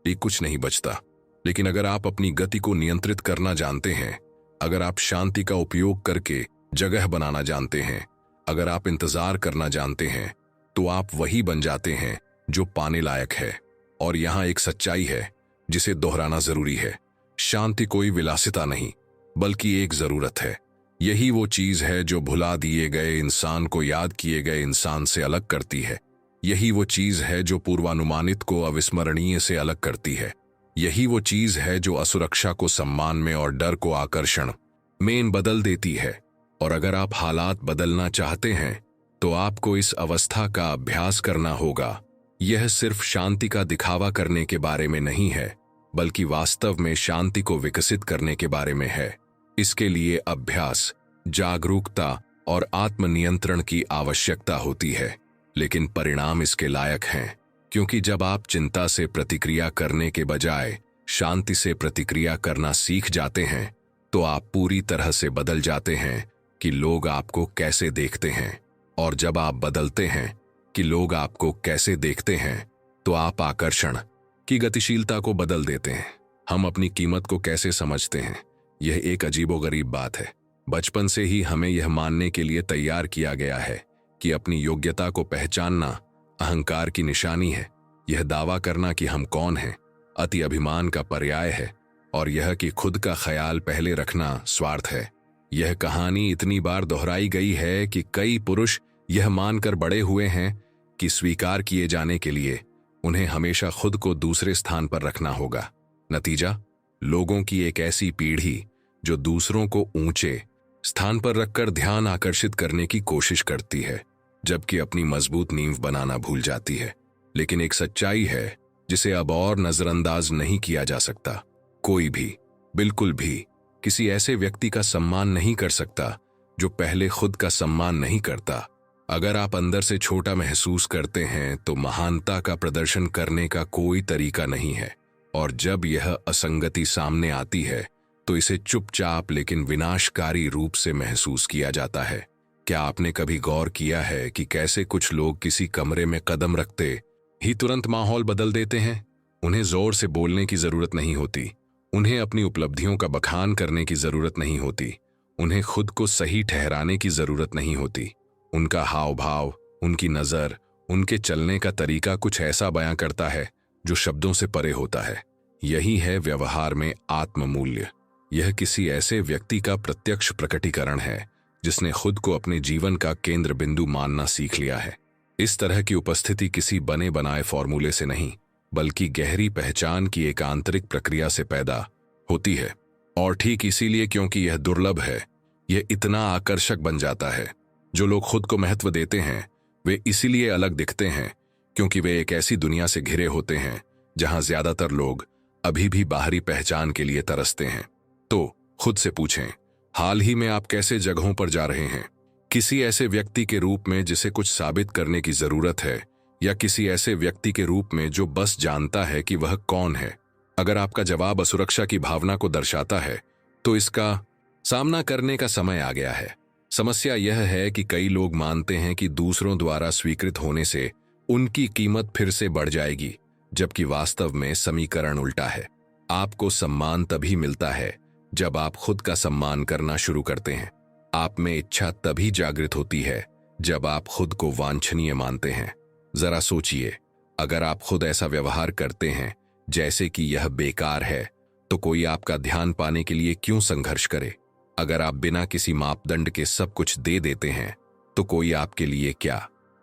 लिए कुछ नहीं बचता। लेकिन अगर आप अपनी गति को नियंत्रित करना जानते हैं, अगर आप शांति का उपयोग करके जगह बनाना जानते हैं, अगर आप इंतजार करना जानते हैं, तो आप वही बन जाते हैं जो पाने लायक है। और यहाँ एक सच्चाई है जिसे दोहराना जरूरी है। शांति कोई विलासिता नहीं, बल्कि एक जरूरत है। यही वो चीज है जो भुला दिए गए इंसान को याद किए गए इंसान से अलग करती है। यही वो चीज है जो पूर्वानुमानित को अविस्मरणीय से अलग करती है। यही वो चीज है जो असुरक्षा को सम्मान में और डर को आकर्षण में बदल देती है। और अगर आप हालात बदलना चाहते हैं तो आपको इस अवस्था का अभ्यास करना होगा। यह सिर्फ शांति का दिखावा करने के बारे में नहीं है, बल्कि वास्तव में शांति को विकसित करने के बारे में है। इसके लिए अभ्यास, जागरूकता और आत्मनियंत्रण की आवश्यकता होती है, लेकिन परिणाम इसके लायक हैं, क्योंकि जब आप चिंता से प्रतिक्रिया करने के बजाय शांति से प्रतिक्रिया करना सीख जाते हैं तो आप पूरी तरह से बदल जाते हैं कि लोग आपको कैसे देखते हैं। और जब आप बदलते हैं कि लोग आपको कैसे देखते हैं तो आप आकर्षण की गतिशीलता को बदल देते हैं। हम अपनी कीमत को कैसे समझते हैं, यह एक अजीबोगरीब बात है। बचपन से ही हमें यह मानने के लिए तैयार किया गया है कि अपनी योग्यता को पहचानना अहंकार की निशानी है। यह दावा करना कि हम कौन हैं अति अभिमान का पर्याय है, और यह कि खुद का ख्याल पहले रखना स्वार्थ है। यह कहानी इतनी बार दोहराई गई है कि कई पुरुष यह मानकर बड़े हुए हैं कि स्वीकार किए जाने के लिए उन्हें हमेशा खुद को दूसरे स्थान पर रखना होगा। नतीजा, लोगों की एक ऐसी पीढ़ी जो दूसरों को ऊंचे स्थान पर रखकर ध्यान आकर्षित करने की कोशिश करती है, जबकि अपनी मजबूत नींव बनाना भूल जाती है। लेकिन एक सच्चाई है जिसे अब और नजरअंदाज नहीं किया जा सकता। कोई भी, बिल्कुल भी, किसी ऐसे व्यक्ति का सम्मान नहीं कर सकता जो पहले खुद का सम्मान नहीं करता। अगर आप अंदर से छोटा महसूस करते हैं तो महानता का प्रदर्शन करने का कोई तरीका नहीं है। और जब यह असंगति सामने आती है तो इसे चुपचाप लेकिन विनाशकारी रूप से महसूस किया जाता है। क्या आपने कभी गौर किया है कि कैसे कुछ लोग किसी कमरे में कदम रखते ही तुरंत माहौल बदल देते हैं? उन्हें जोर से बोलने की जरूरत नहीं होती, उन्हें अपनी उपलब्धियों का बखान करने की जरूरत नहीं होती, उन्हें खुद को सही ठहराने की जरूरत नहीं होती। उनका हाव भाव, उनकी नजर, उनके चलने का तरीका कुछ ऐसा बयां करता है जो शब्दों से परे होता है। यही है व्यवहार में आत्ममूल्य। यह किसी ऐसे व्यक्ति का प्रत्यक्ष प्रकटीकरण है जिसने खुद को अपने जीवन का केंद्र बिंदु मानना सीख लिया है। इस तरह की उपस्थिति किसी बने बनाए फॉर्मूले से नहीं, बल्कि गहरी पहचान की एक आंतरिक प्रक्रिया से पैदा होती है। और ठीक इसीलिए, क्योंकि यह दुर्लभ है, यह इतना आकर्षक बन जाता है। जो लोग खुद को महत्व देते हैं वे इसीलिए अलग दिखते हैं क्योंकि वे एक ऐसी दुनिया से घिरे होते हैं जहां ज्यादातर लोग अभी भी बाहरी पहचान के लिए तरसते हैं। तो खुद से पूछें, हाल ही में आप कैसे जगहों पर जा रहे हैं? किसी ऐसे व्यक्ति के रूप में जिसे कुछ साबित करने की जरूरत है, या किसी ऐसे व्यक्ति के रूप में जो बस जानता है कि वह कौन है? अगर आपका जवाब असुरक्षा की भावना को दर्शाता है तो इसका सामना करने का समय आ गया है। समस्या यह है कि कई लोग मानते हैं कि दूसरों द्वारा स्वीकृत होने से उनकी कीमत फिर से बढ़ जाएगी, जबकि वास्तव में समीकरण उल्टा है। आपको सम्मान तभी मिलता है जब आप खुद का सम्मान करना शुरू करते हैं। आप में इच्छा तभी जागृत होती है जब आप खुद को वांछनीय मानते हैं। जरा सोचिए, अगर आप खुद ऐसा व्यवहार करते हैं जैसे कि यह बेकार है, तो कोई आपका ध्यान पाने के लिए क्यों संघर्ष करे? अगर आप बिना किसी मापदंड के सब कुछ दे देते हैं तो कोई आपके लिए क्या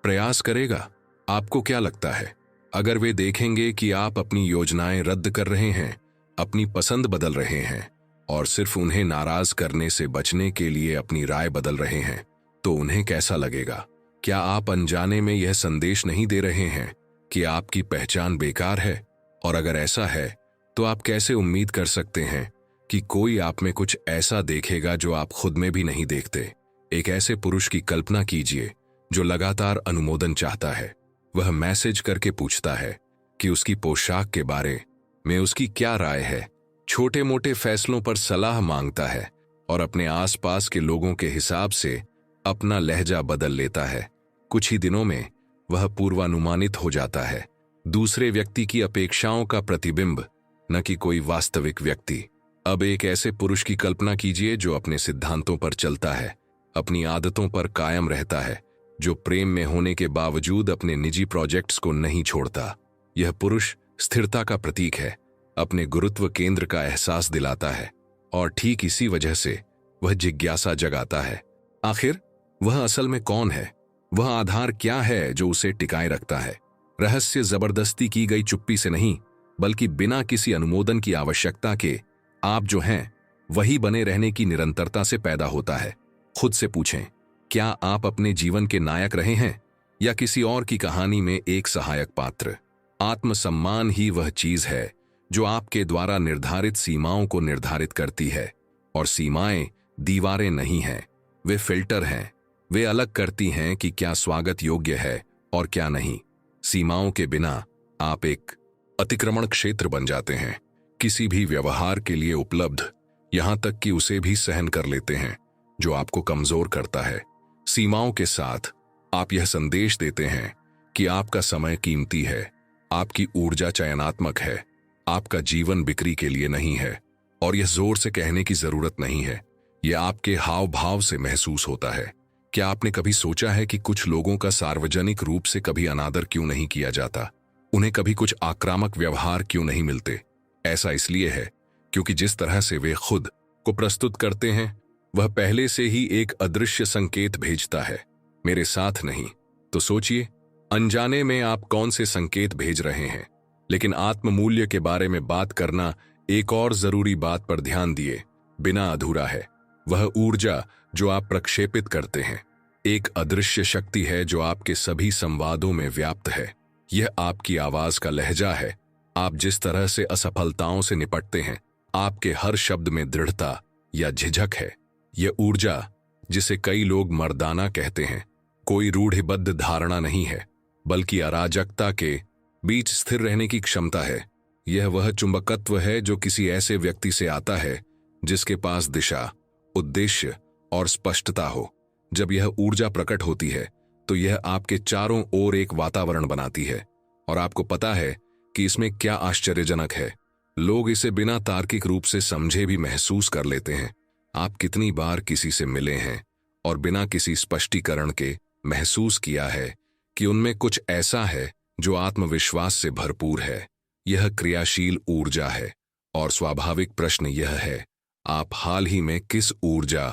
प्रयास करेगा? आपको क्या लगता है, अगर वे देखेंगे कि आप अपनी योजनाएं रद्द कर रहे हैं, अपनी पसंद बदल रहे हैं और सिर्फ उन्हें नाराज करने से बचने के लिए अपनी राय बदल रहे हैं, तो उन्हें कैसा लगेगा? क्या आप अनजाने में यह संदेश नहीं दे रहे हैं कि आपकी पहचान बेकार है? और अगर ऐसा है तो आप कैसे उम्मीद कर सकते हैं कि कोई आप में कुछ ऐसा देखेगा जो आप खुद में भी नहीं देखते? एक ऐसे पुरुष की कल्पना कीजिए जो लगातार अनुमोदन चाहता है। वह मैसेज करके पूछता है कि उसकी पोशाक के बारे में उसकी क्या राय है, छोटे मोटे फैसलों पर सलाह मांगता है और अपने आसपास के लोगों के हिसाब से अपना लहजा बदल लेता है। कुछ ही दिनों में वह पूर्वानुमानित हो जाता है, दूसरे व्यक्ति की अपेक्षाओं का प्रतिबिंब, न कि कोई वास्तविक व्यक्ति। अब एक ऐसे पुरुष की कल्पना कीजिए जो अपने सिद्धांतों पर चलता है, अपनी आदतों पर कायम रहता है, जो प्रेम में होने के बावजूद अपने निजी प्रोजेक्ट्स को नहीं छोड़ता। यह पुरुष स्थिरता का प्रतीक है, अपने गुरुत्व केंद्र का एहसास दिलाता है और ठीक इसी वजह से वह जिज्ञासा जगाता है। आखिर वह असल में कौन है? वह आधार क्या है जो उसे टिकाए रखता है? रहस्य जबरदस्ती की गई चुप्पी से नहीं, बल्कि बिना किसी अनुमोदन की आवश्यकता के आप जो हैं वही बने रहने की निरंतरता से पैदा होता है। खुद से पूछें, क्या आप अपने जीवन के नायक रहे हैं या किसी और की कहानी में एक सहायक पात्र? आत्मसम्मान ही वह चीज है जो आपके द्वारा निर्धारित सीमाओं को निर्धारित करती है, और सीमाएं दीवारें नहीं हैं, वे फिल्टर हैं। वे अलग करती हैं कि क्या स्वागत योग्य है और क्या नहीं। सीमाओं के बिना आप एक अतिक्रमण क्षेत्र बन जाते हैं, किसी भी व्यवहार के लिए उपलब्ध, यहां तक कि उसे भी सहन कर लेते हैं जो आपको कमजोर करता है। सीमाओं के साथ आप यह संदेश देते हैं कि आपका समय कीमती है, आपकी ऊर्जा चयनात्मक है, आपका जीवन बिक्री के लिए नहीं है, और यह जोर से कहने की जरूरत नहीं है, यह आपके हाव भाव से महसूस होता है। क्या आपने कभी सोचा है कि कुछ लोगों का सार्वजनिक रूप से कभी अनादर क्यों नहीं किया जाता? उन्हें कभी कुछ आक्रामक व्यवहार क्यों नहीं मिलते? ऐसा इसलिए है क्योंकि जिस तरह से वे खुद को प्रस्तुत करते हैं वह पहले से ही एक अदृश्य संकेत भेजता है, मेरे साथ नहीं। तो सोचिए, अनजाने में आप कौन से संकेत भेज रहे हैं। लेकिन आत्ममूल्य के बारे में बात करना एक और जरूरी बात पर ध्यान दिए बिना अधूरा है। वह ऊर्जा जो आप प्रक्षेपित करते हैं एक अदृश्य शक्ति है जो आपके सभी संवादों में व्याप्त है। यह आपकी आवाज का लहजा है, आप जिस तरह से असफलताओं से निपटते हैं, आपके हर शब्द में दृढ़ता या झिझक है। यह ऊर्जा, जिसे कई लोग मर्दाना कहते हैं, कोई रूढ़िबद्ध धारणा नहीं है, बल्कि अराजकता के बीच स्थिर रहने की क्षमता है। यह वह चुंबकत्व है जो किसी ऐसे व्यक्ति से आता है जिसके पास दिशा, उद्देश्य और स्पष्टता हो। जब यह ऊर्जा प्रकट होती है तो यह आपके चारों ओर एक वातावरण बनाती है, और आपको पता है कि इसमें क्या आश्चर्यजनक है। लोग इसे बिना तार्किक रूप से समझे भी महसूस कर लेते हैं। आप कितनी बार किसी से मिले हैं और बिना किसी स्पष्टीकरण के महसूस किया है कि उनमें कुछ ऐसा है जो आत्मविश्वास से भरपूर है। यह क्रियाशील ऊर्जा है, और स्वाभाविक प्रश्न यह है, आप हाल ही में किस ऊर्जा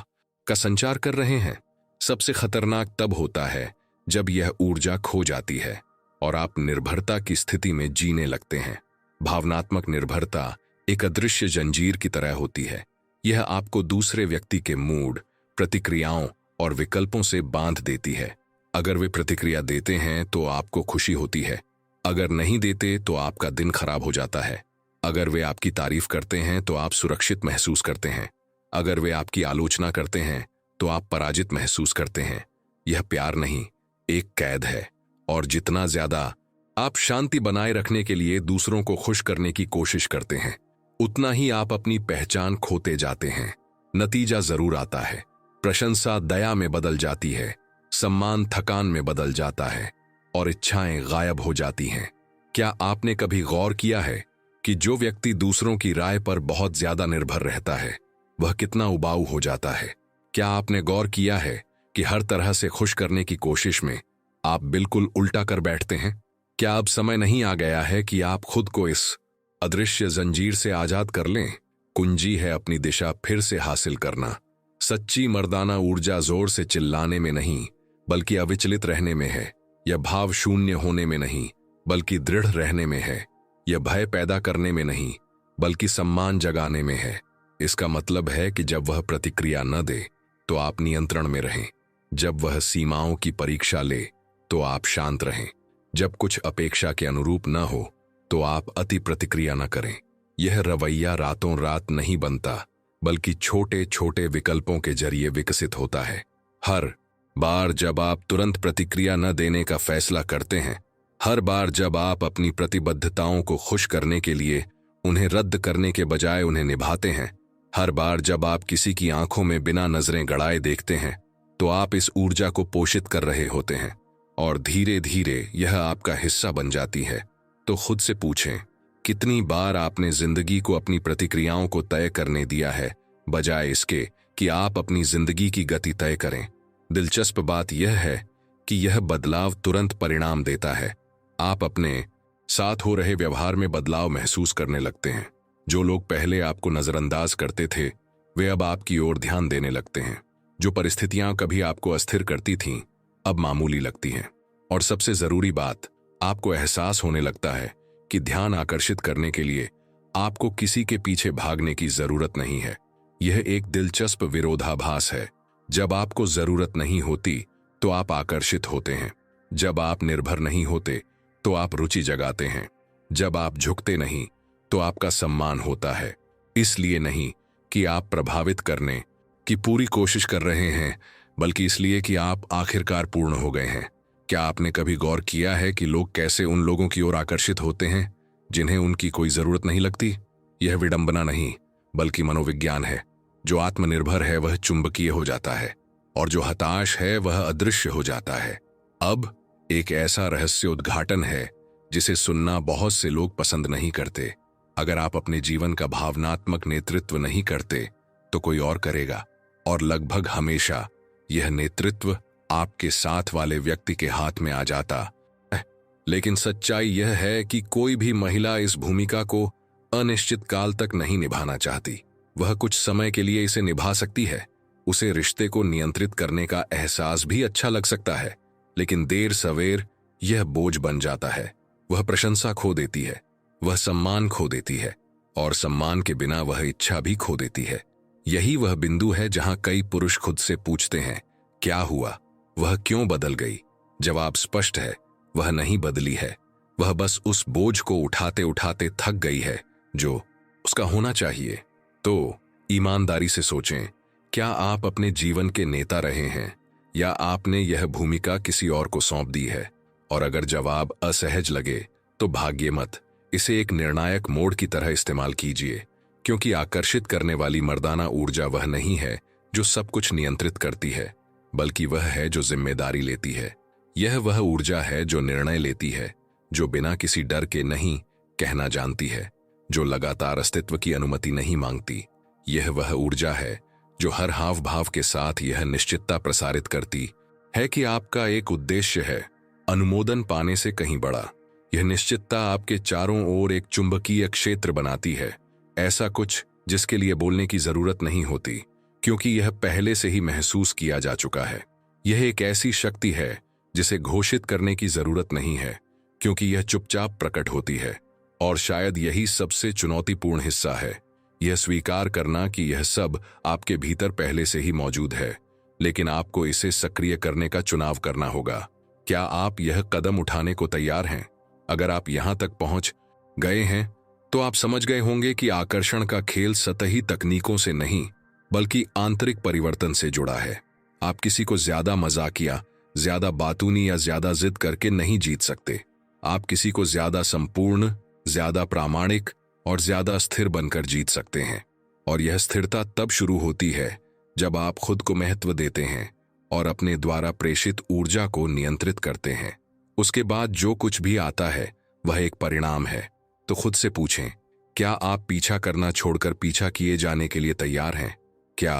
का संचार कर रहे हैं? सबसे खतरनाक तब होता है जब यह ऊर्जा खो जाती है और आप निर्भरता की स्थिति में जीने लगते हैं। भावनात्मक निर्भरता एक अदृश्य जंजीर की तरह होती है। यह आपको दूसरे व्यक्ति के मूड, प्रतिक्रियाओं और विकल्पों से बांध देती है। अगर वे प्रतिक्रिया देते हैं तो आपको खुशी होती है, अगर नहीं देते तो आपका दिन खराब हो जाता है। अगर वे आपकी तारीफ करते हैं तो आप सुरक्षित महसूस करते हैं, अगर वे आपकी आलोचना करते हैं तो आप पराजित महसूस करते हैं। यह प्यार नहीं, एक कैद है, और जितना ज्यादा आप शांति बनाए रखने के लिए दूसरों को खुश करने की कोशिश करते हैं, उतना ही आप अपनी पहचान खोते जाते हैं। नतीजा जरूर आता है, प्रशंसा दया में बदल जाती है, सम्मान थकान में बदल जाता है, और इच्छाएं गायब हो जाती हैं। क्या आपने कभी गौर किया है कि जो व्यक्ति दूसरों की राय पर बहुत ज्यादा निर्भर रहता है वह कितना उबाऊ हो जाता है? क्या आपने गौर किया है कि हर तरह से खुश करने की कोशिश में आप बिल्कुल उल्टा कर बैठते हैं? क्या अब समय नहीं आ गया है कि आप खुद को इस अदृश्य जंजीर से आजाद कर लें? कुंजी है अपनी दिशा फिर से हासिल करना। सच्ची मर्दाना ऊर्जा जोर से चिल्लाने में नहीं, बल्कि अविचलित रहने में है। यह भाव शून्य होने में नहीं, बल्कि दृढ़ रहने में है। यह भय पैदा करने में नहीं, बल्कि सम्मान जगाने में है। इसका मतलब है कि जब वह प्रतिक्रिया न दे तो आप नियंत्रण में रहें, जब वह सीमाओं की परीक्षा ले तो आप शांत रहें, जब कुछ अपेक्षा के अनुरूप न हो तो आप अति प्रतिक्रिया न करें। यह रवैया रातों रात नहीं बनता, बल्कि छोटे छोटे विकल्पों के जरिए विकसित होता है। हर बार जब आप तुरंत प्रतिक्रिया न देने का फैसला करते हैं, हर बार जब आप अपनी प्रतिबद्धताओं को खुश करने के लिए उन्हें रद्द करने के बजाय उन्हें निभाते हैं, हर बार जब आप किसी की आंखों में बिना नजरें गड़ाए देखते हैं, तो आप इस ऊर्जा को पोषित कर रहे होते हैं और धीरे धीरे यह आपका हिस्सा बन जाती है। तो खुद से पूछें, कितनी बार आपने जिंदगी को अपनी प्रतिक्रियाओं को तय करने दिया है, बजाय इसके कि आप अपनी जिंदगी की गति तय करें। दिलचस्प बात यह है कि यह बदलाव तुरंत परिणाम देता है। आप अपने साथ हो रहे व्यवहार में बदलाव महसूस करने लगते हैं। जो लोग पहले आपको नजरअंदाज करते थे, वे अब आपकी ओर ध्यान देने लगते हैं। जो परिस्थितियां कभी आपको अस्थिर करती थीं, अब मामूली लगती हैं। और सबसे जरूरी बात, आपको एहसास होने लगता है कि ध्यान आकर्षित करने के लिए आपको किसी के पीछे भागने की जरूरत नहीं है। यह एक दिलचस्प विरोधाभास है। जब आपको जरूरत नहीं होती तो आप आकर्षित होते हैं। जब आप निर्भर नहीं होते तो आप रुचि जगाते हैं। जब आप झुकते नहीं तो आपका सम्मान होता है। इसलिए नहीं कि आप प्रभावित करने की पूरी कोशिश कर रहे हैं, बल्कि इसलिए कि आप आखिरकार पूर्ण हो गए हैं। क्या आपने कभी गौर किया है कि लोग कैसे उन लोगों की ओर आकर्षित होते हैं जिन्हें उनकी कोई जरूरत नहीं लगती? यह विडंबना नहीं, बल्कि मनोविज्ञान है। जो आत्मनिर्भर है वह चुंबकीय हो जाता है, और जो हताश है वह अदृश्य हो जाता है। अब एक ऐसा रहस्य उद्घाटन है जिसे सुनना बहुत से लोग पसंद नहीं करते। अगर आप अपने जीवन का भावनात्मक नेतृत्व नहीं करते तो कोई और करेगा, और लगभग हमेशा यह नेतृत्व आपके साथ वाले व्यक्ति के हाथ में आ जाता है। लेकिन सच्चाई यह है कि कोई भी महिला इस भूमिका को अनिश्चित काल तक नहीं निभाना चाहती। वह कुछ समय के लिए इसे निभा सकती है। उसे रिश्ते को नियंत्रित करने का एहसास भी अच्छा लग सकता है, लेकिन देर सवेर यह बोझ बन जाता है। वह प्रशंसा खो देती है, वह सम्मान खो देती है, और सम्मान के बिना वह इच्छा भी खो देती है। यही वह बिंदु है जहां कई पुरुष खुद से पूछते हैं, क्या हुआ? वह क्यों बदल गई? जवाब स्पष्ट है, वह नहीं बदली है। वह बस उस बोझ को उठाते उठाते थक गई है जो उसका होना चाहिए। तो ईमानदारी से सोचें, क्या आप अपने जीवन के नेता रहे हैं, या आपने यह भूमिका किसी और को सौंप दी है? और अगर जवाब असहज लगे तो भाग्य मत, इसे एक निर्णायक मोड़ की तरह इस्तेमाल कीजिए, क्योंकि आकर्षित करने वाली मर्दाना ऊर्जा वह नहीं है जो सब कुछ नियंत्रित करती है, बल्कि वह है जो जिम्मेदारी लेती है। यह वह ऊर्जा है जो निर्णय लेती है, जो बिना किसी डर के नहीं कहना जानती है, जो लगातार अस्तित्व की अनुमति नहीं मांगती। यह वह ऊर्जा है जो हर हाव भाव के साथ यह निश्चितता प्रसारित करती है कि आपका एक उद्देश्य है, अनुमोदन पाने से कहीं बड़ा। यह निश्चितता आपके चारों ओर एक चुंबकीय क्षेत्र बनाती है, ऐसा कुछ जिसके लिए बोलने की जरूरत नहीं होती, क्योंकि यह पहले से ही महसूस किया जा चुका है। यह एक ऐसी शक्ति है जिसे घोषित करने की जरूरत नहीं है, क्योंकि यह चुपचाप प्रकट होती है। और शायद यही सबसे चुनौतीपूर्ण हिस्सा है, यह स्वीकार करना कि यह सब आपके भीतर पहले से ही मौजूद है, लेकिन आपको इसे सक्रिय करने का चुनाव करना होगा। क्या आप यह कदम उठाने को तैयार हैं? अगर आप यहां तक पहुंच गए हैं तो आप समझ गए होंगे कि आकर्षण का खेल सतही तकनीकों से नहीं, बल्कि आंतरिक परिवर्तन से जुड़ा है। आप किसी को ज्यादा मजाकिया, ज्यादा बातूनी या ज्यादा जिद करके नहीं जीत सकते। आप किसी को ज्यादा संपूर्ण, ज्यादा प्रामाणिक और ज्यादा स्थिर बनकर जीत सकते हैं। और यह स्थिरता तब शुरू होती है जब आप खुद को महत्व देते हैं और अपने द्वारा प्रेषित ऊर्जा को नियंत्रित करते हैं। उसके बाद जो कुछ भी आता है वह एक परिणाम है। तो खुद से पूछें, क्या आप पीछा करना छोड़कर पीछा किए जाने के लिए तैयार हैं? क्या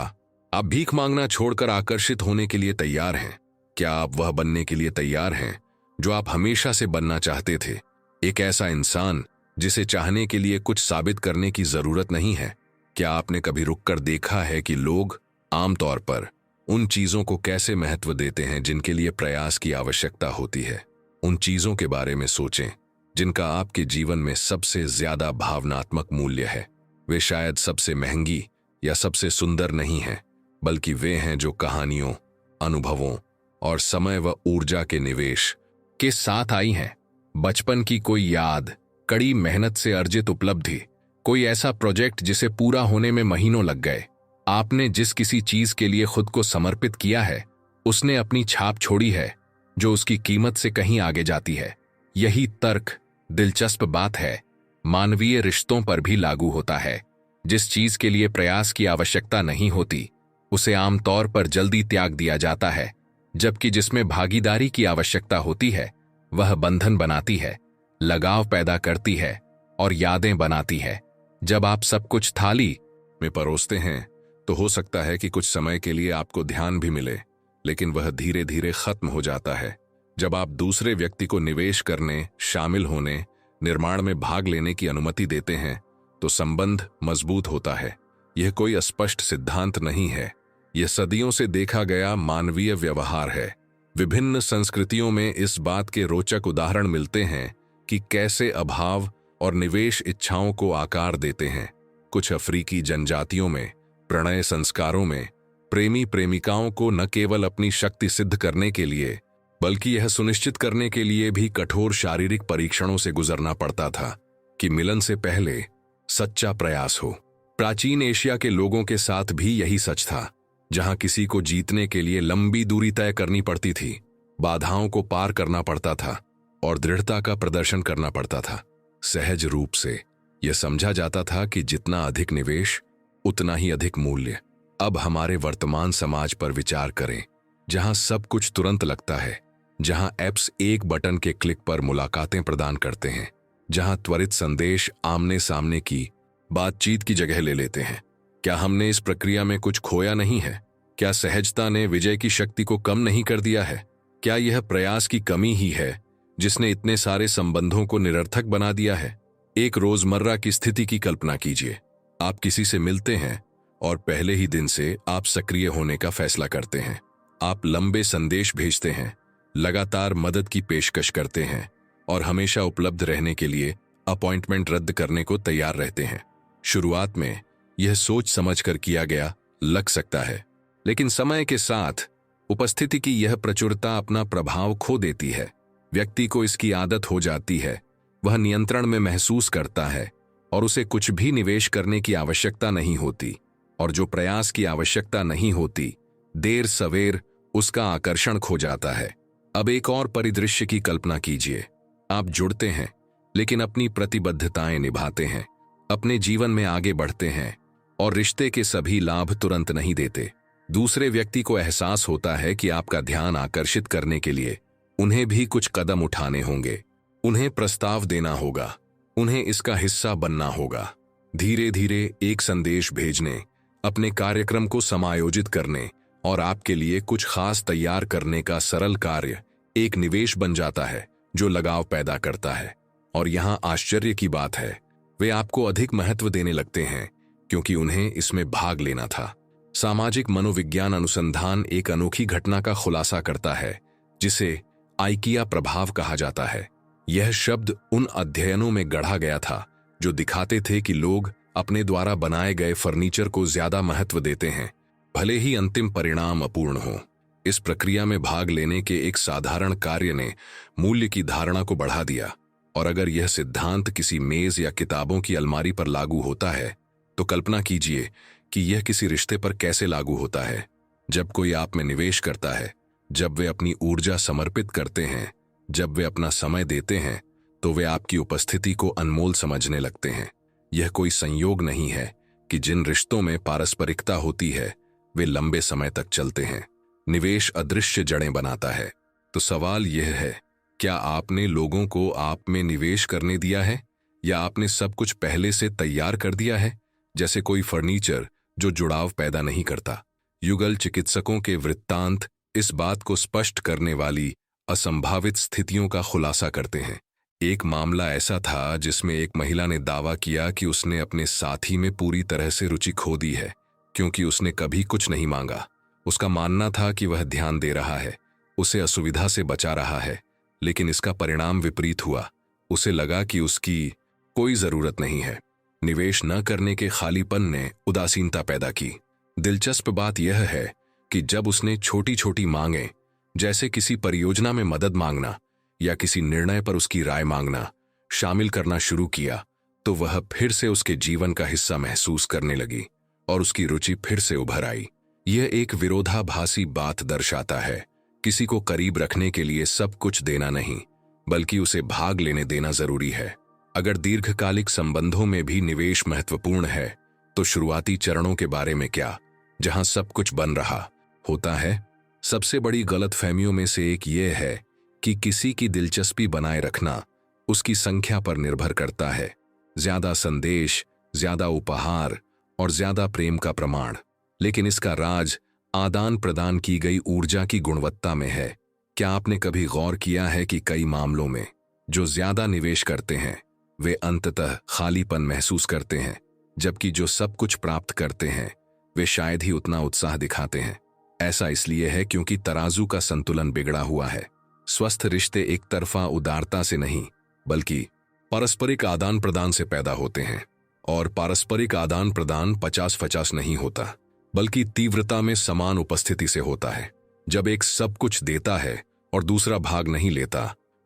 आप भीख मांगना छोड़कर आकर्षित होने के लिए तैयार हैं? क्या आप वह बनने के लिए तैयार हैं जो आप हमेशा से बनना चाहते थे? एक ऐसा इंसान जिसे चाहने के लिए कुछ साबित करने की जरूरत नहीं है। क्या आपने कभी रुककर देखा है कि लोग आमतौर पर उन चीजों को कैसे महत्व देते हैं जिनके लिए प्रयास की आवश्यकता होती है? उन चीजों के बारे में सोचें जिनका आपके जीवन में सबसे ज्यादा भावनात्मक मूल्य है। वे शायद सबसे महंगी या सबसे सुंदर नहीं हैं, बल्कि वे हैं जो कहानियों, अनुभवों और समय व ऊर्जा के निवेश के साथ आई हैं। बचपन की कोई याद, कड़ी मेहनत से अर्जित उपलब्धि, कोई ऐसा प्रोजेक्ट जिसे पूरा होने में महीनों लग गए। आपने जिस किसी चीज के लिए खुद को समर्पित किया है, उसने अपनी छाप छोड़ी है जो उसकी कीमत से कहीं आगे जाती है। यही तर्क, दिलचस्प बात है, मानवीय रिश्तों पर भी लागू होता है। जिस चीज के लिए प्रयास की आवश्यकता नहीं होती, उसे आमतौर पर जल्दी त्याग दिया जाता है, जबकि जिसमें भागीदारी की आवश्यकता होती है, वह बंधन बनाती है, लगाव पैदा करती है और यादें बनाती है। जब आप सब कुछ थाली में परोसते हैं, तो हो सकता है कि कुछ समय के लिए आपको ध्यान भी मिले, लेकिन वह धीरे धीरे खत्म हो जाता है। जब आप दूसरे व्यक्ति को निवेश करने, शामिल होने, निर्माण में भाग लेने की अनुमति देते हैं, तो संबंध मजबूत होता है। यह कोई अस्पष्ट सिद्धांत नहीं है, यह सदियों से देखा गया मानवीय व्यवहार है। विभिन्न संस्कृतियों में इस बात के रोचक उदाहरण मिलते हैं कि कैसे अभाव और निवेश इच्छाओं को आकार देते हैं। कुछ अफ्रीकी जनजातियों में, प्रणय संस्कारों में, प्रेमी प्रेमिकाओं को न केवल अपनी शक्ति सिद्ध करने के लिए, बल्कि यह सुनिश्चित करने के लिए भी कठोर शारीरिक परीक्षणों से गुजरना पड़ता था कि मिलन से पहले सच्चा प्रयास हो। प्राचीन एशिया के लोगों के साथ भी यही सच था, जहां किसी को जीतने के लिए लंबी दूरी तय करनी पड़ती थी, बाधाओं को पार करना पड़ता था और दृढ़ता का प्रदर्शन करना पड़ता था। सहज रूप से यह समझा जाता था कि जितना अधिक निवेश, उतना ही अधिक मूल्य। अब हमारे वर्तमान समाज पर विचार करें, जहां सब कुछ तुरंत लगता है, जहां ऐप्स एक बटन के क्लिक पर मुलाकातें प्रदान करते हैं, जहां त्वरित संदेश आमने सामने की बातचीत की जगह ले लेते हैं। क्या हमने इस प्रक्रिया में कुछ खोया नहीं है? क्या सहजता ने विजय की शक्ति को कम नहीं कर दिया है? क्या यह प्रयास की कमी ही है जिसने इतने सारे संबंधों को निरर्थक बना दिया है? एक रोजमर्रा की स्थिति की कल्पना कीजिए। आप किसी से मिलते हैं और पहले ही दिन से आप सक्रिय होने का फैसला करते हैं। आप लंबे संदेश भेजते हैं, लगातार मदद की पेशकश करते हैं और हमेशा उपलब्ध रहने के लिए अपॉइंटमेंट रद्द करने को तैयार रहते हैं। शुरुआत में यह सोच समझकर किया गया लग सकता है, लेकिन समय के साथ उपस्थिति की यह प्रचुरता अपना प्रभाव खो देती है। व्यक्ति को इसकी आदत हो जाती है, वह नियंत्रण में महसूस करता है और उसे कुछ भी निवेश करने की आवश्यकता नहीं होती, और जो प्रयास की आवश्यकता नहीं होती, देर सवेर उसका आकर्षण खो जाता है। अब एक और परिदृश्य की कल्पना कीजिए। आप जुड़ते हैं, लेकिन अपनी प्रतिबद्धताएं निभाते हैं, अपने जीवन में आगे बढ़ते हैं और रिश्ते के सभी लाभ तुरंत नहीं देते। दूसरे व्यक्ति को एहसास होता है कि आपका ध्यान आकर्षित करने के लिए उन्हें भी कुछ कदम उठाने होंगे, उन्हें प्रस्ताव देना होगा, उन्हें इसका हिस्सा बनना होगा। धीरे धीरे एक संदेश भेजने, अपने कार्यक्रम को समायोजित करने और आपके लिए कुछ खास तैयार करने का सरल कार्य एक निवेश बन जाता है जो लगाव पैदा करता है। और यहां आश्चर्य की बात है, वे आपको अधिक महत्व देने लगते हैं क्योंकि उन्हें इसमें भाग लेना था। सामाजिक मनोविज्ञान अनुसंधान एक अनोखी घटना का खुलासा करता है जिसे आइकिया प्रभाव कहा जाता है। यह शब्द उन अध्ययनों में गढ़ा गया था जो दिखाते थे कि लोग अपने द्वारा बनाए गए फर्नीचर को ज्यादा महत्व देते हैं, भले ही अंतिम परिणाम अपूर्ण हो। इस प्रक्रिया में भाग लेने के एक साधारण कार्य ने मूल्य की धारणा को बढ़ा दिया, और अगर यह सिद्धांत किसी मेज या किताबों की अलमारी पर लागू होता है, तो कल्पना कीजिए कि यह किसी रिश्ते पर कैसे लागू होता है। जब कोई आप में निवेश करता है, जब वे अपनी ऊर्जा समर्पित करते हैं, जब वे अपना समय देते हैं, तो वे आपकी उपस्थिति को अनमोल समझने लगते हैं। यह कोई संयोग नहीं है कि जिन रिश्तों में पारस्परिकता होती है वे लंबे समय तक चलते हैं। निवेश अदृश्य जड़ें बनाता है। तो सवाल यह है, क्या आपने लोगों को आप में निवेश करने दिया है, या आपने सब कुछ पहले से तैयार कर दिया है, जैसे कोई फर्नीचर जो जुड़ाव पैदा नहीं करता? युगल चिकित्सकों के वृत्तांत इस बात को स्पष्ट करने वाली असंभावित स्थितियों का खुलासा करते हैं। एक मामला ऐसा था जिसमें एक महिला ने दावा किया कि उसने अपने साथी में पूरी तरह से रुचि खो दी है क्योंकि उसने कभी कुछ नहीं मांगा। उसका मानना था कि वह ध्यान दे रहा है, उसे असुविधा से बचा रहा है, लेकिन इसका परिणाम विपरीत हुआ। उसे लगा कि उसकी कोई जरूरत नहीं है। निवेश न करने के खालीपन ने उदासीनता पैदा की। दिलचस्प बात यह है कि जब उसने छोटी छोटी मांगें, जैसे किसी परियोजना में मदद मांगना या किसी निर्णय पर उसकी राय मांगना शामिल करना शुरू किया तो वह फिर से उसके जीवन का हिस्सा महसूस करने लगी और उसकी रुचि फिर से उभर आई। यह एक विरोधाभासी बात दर्शाता है। किसी को करीब रखने के लिए सब कुछ देना नहीं, बल्कि उसे भाग लेने देना जरूरी है। अगर दीर्घकालिक संबंधों में भी निवेश महत्वपूर्ण है तो शुरुआती चरणों के बारे में क्या, जहां सब कुछ बन रहा होता है? सबसे बड़ी गलतफहमियों में से एक यह है कि किसी की दिलचस्पी बनाए रखना उसकी संख्या पर निर्भर करता है। ज्यादा संदेश, ज्यादा उपहार और ज्यादा प्रेम का प्रमाण, लेकिन इसका राज आदान प्रदान की गई ऊर्जा की गुणवत्ता में है। क्या आपने कभी गौर किया है कि कई मामलों में जो ज्यादा निवेश करते हैं वे अंततः खालीपन महसूस करते हैं, जबकि जो सब कुछ प्राप्त करते हैं वे शायद ही उतना उत्साह दिखाते हैं? ऐसा इसलिए है क्योंकि तराजू का संतुलन बिगड़ा हुआ है। स्वस्थ रिश्ते एक तरफा उदारता से नहीं, बल्कि पारस्परिक आदान प्रदान से पैदा होते हैं। और पारस्परिक आदान प्रदान 50-50 नहीं होता, बल्कि तीव्रता में समान उपस्थिति से होता है। जब एक सब कुछ देता है और दूसरा भाग नहीं लेता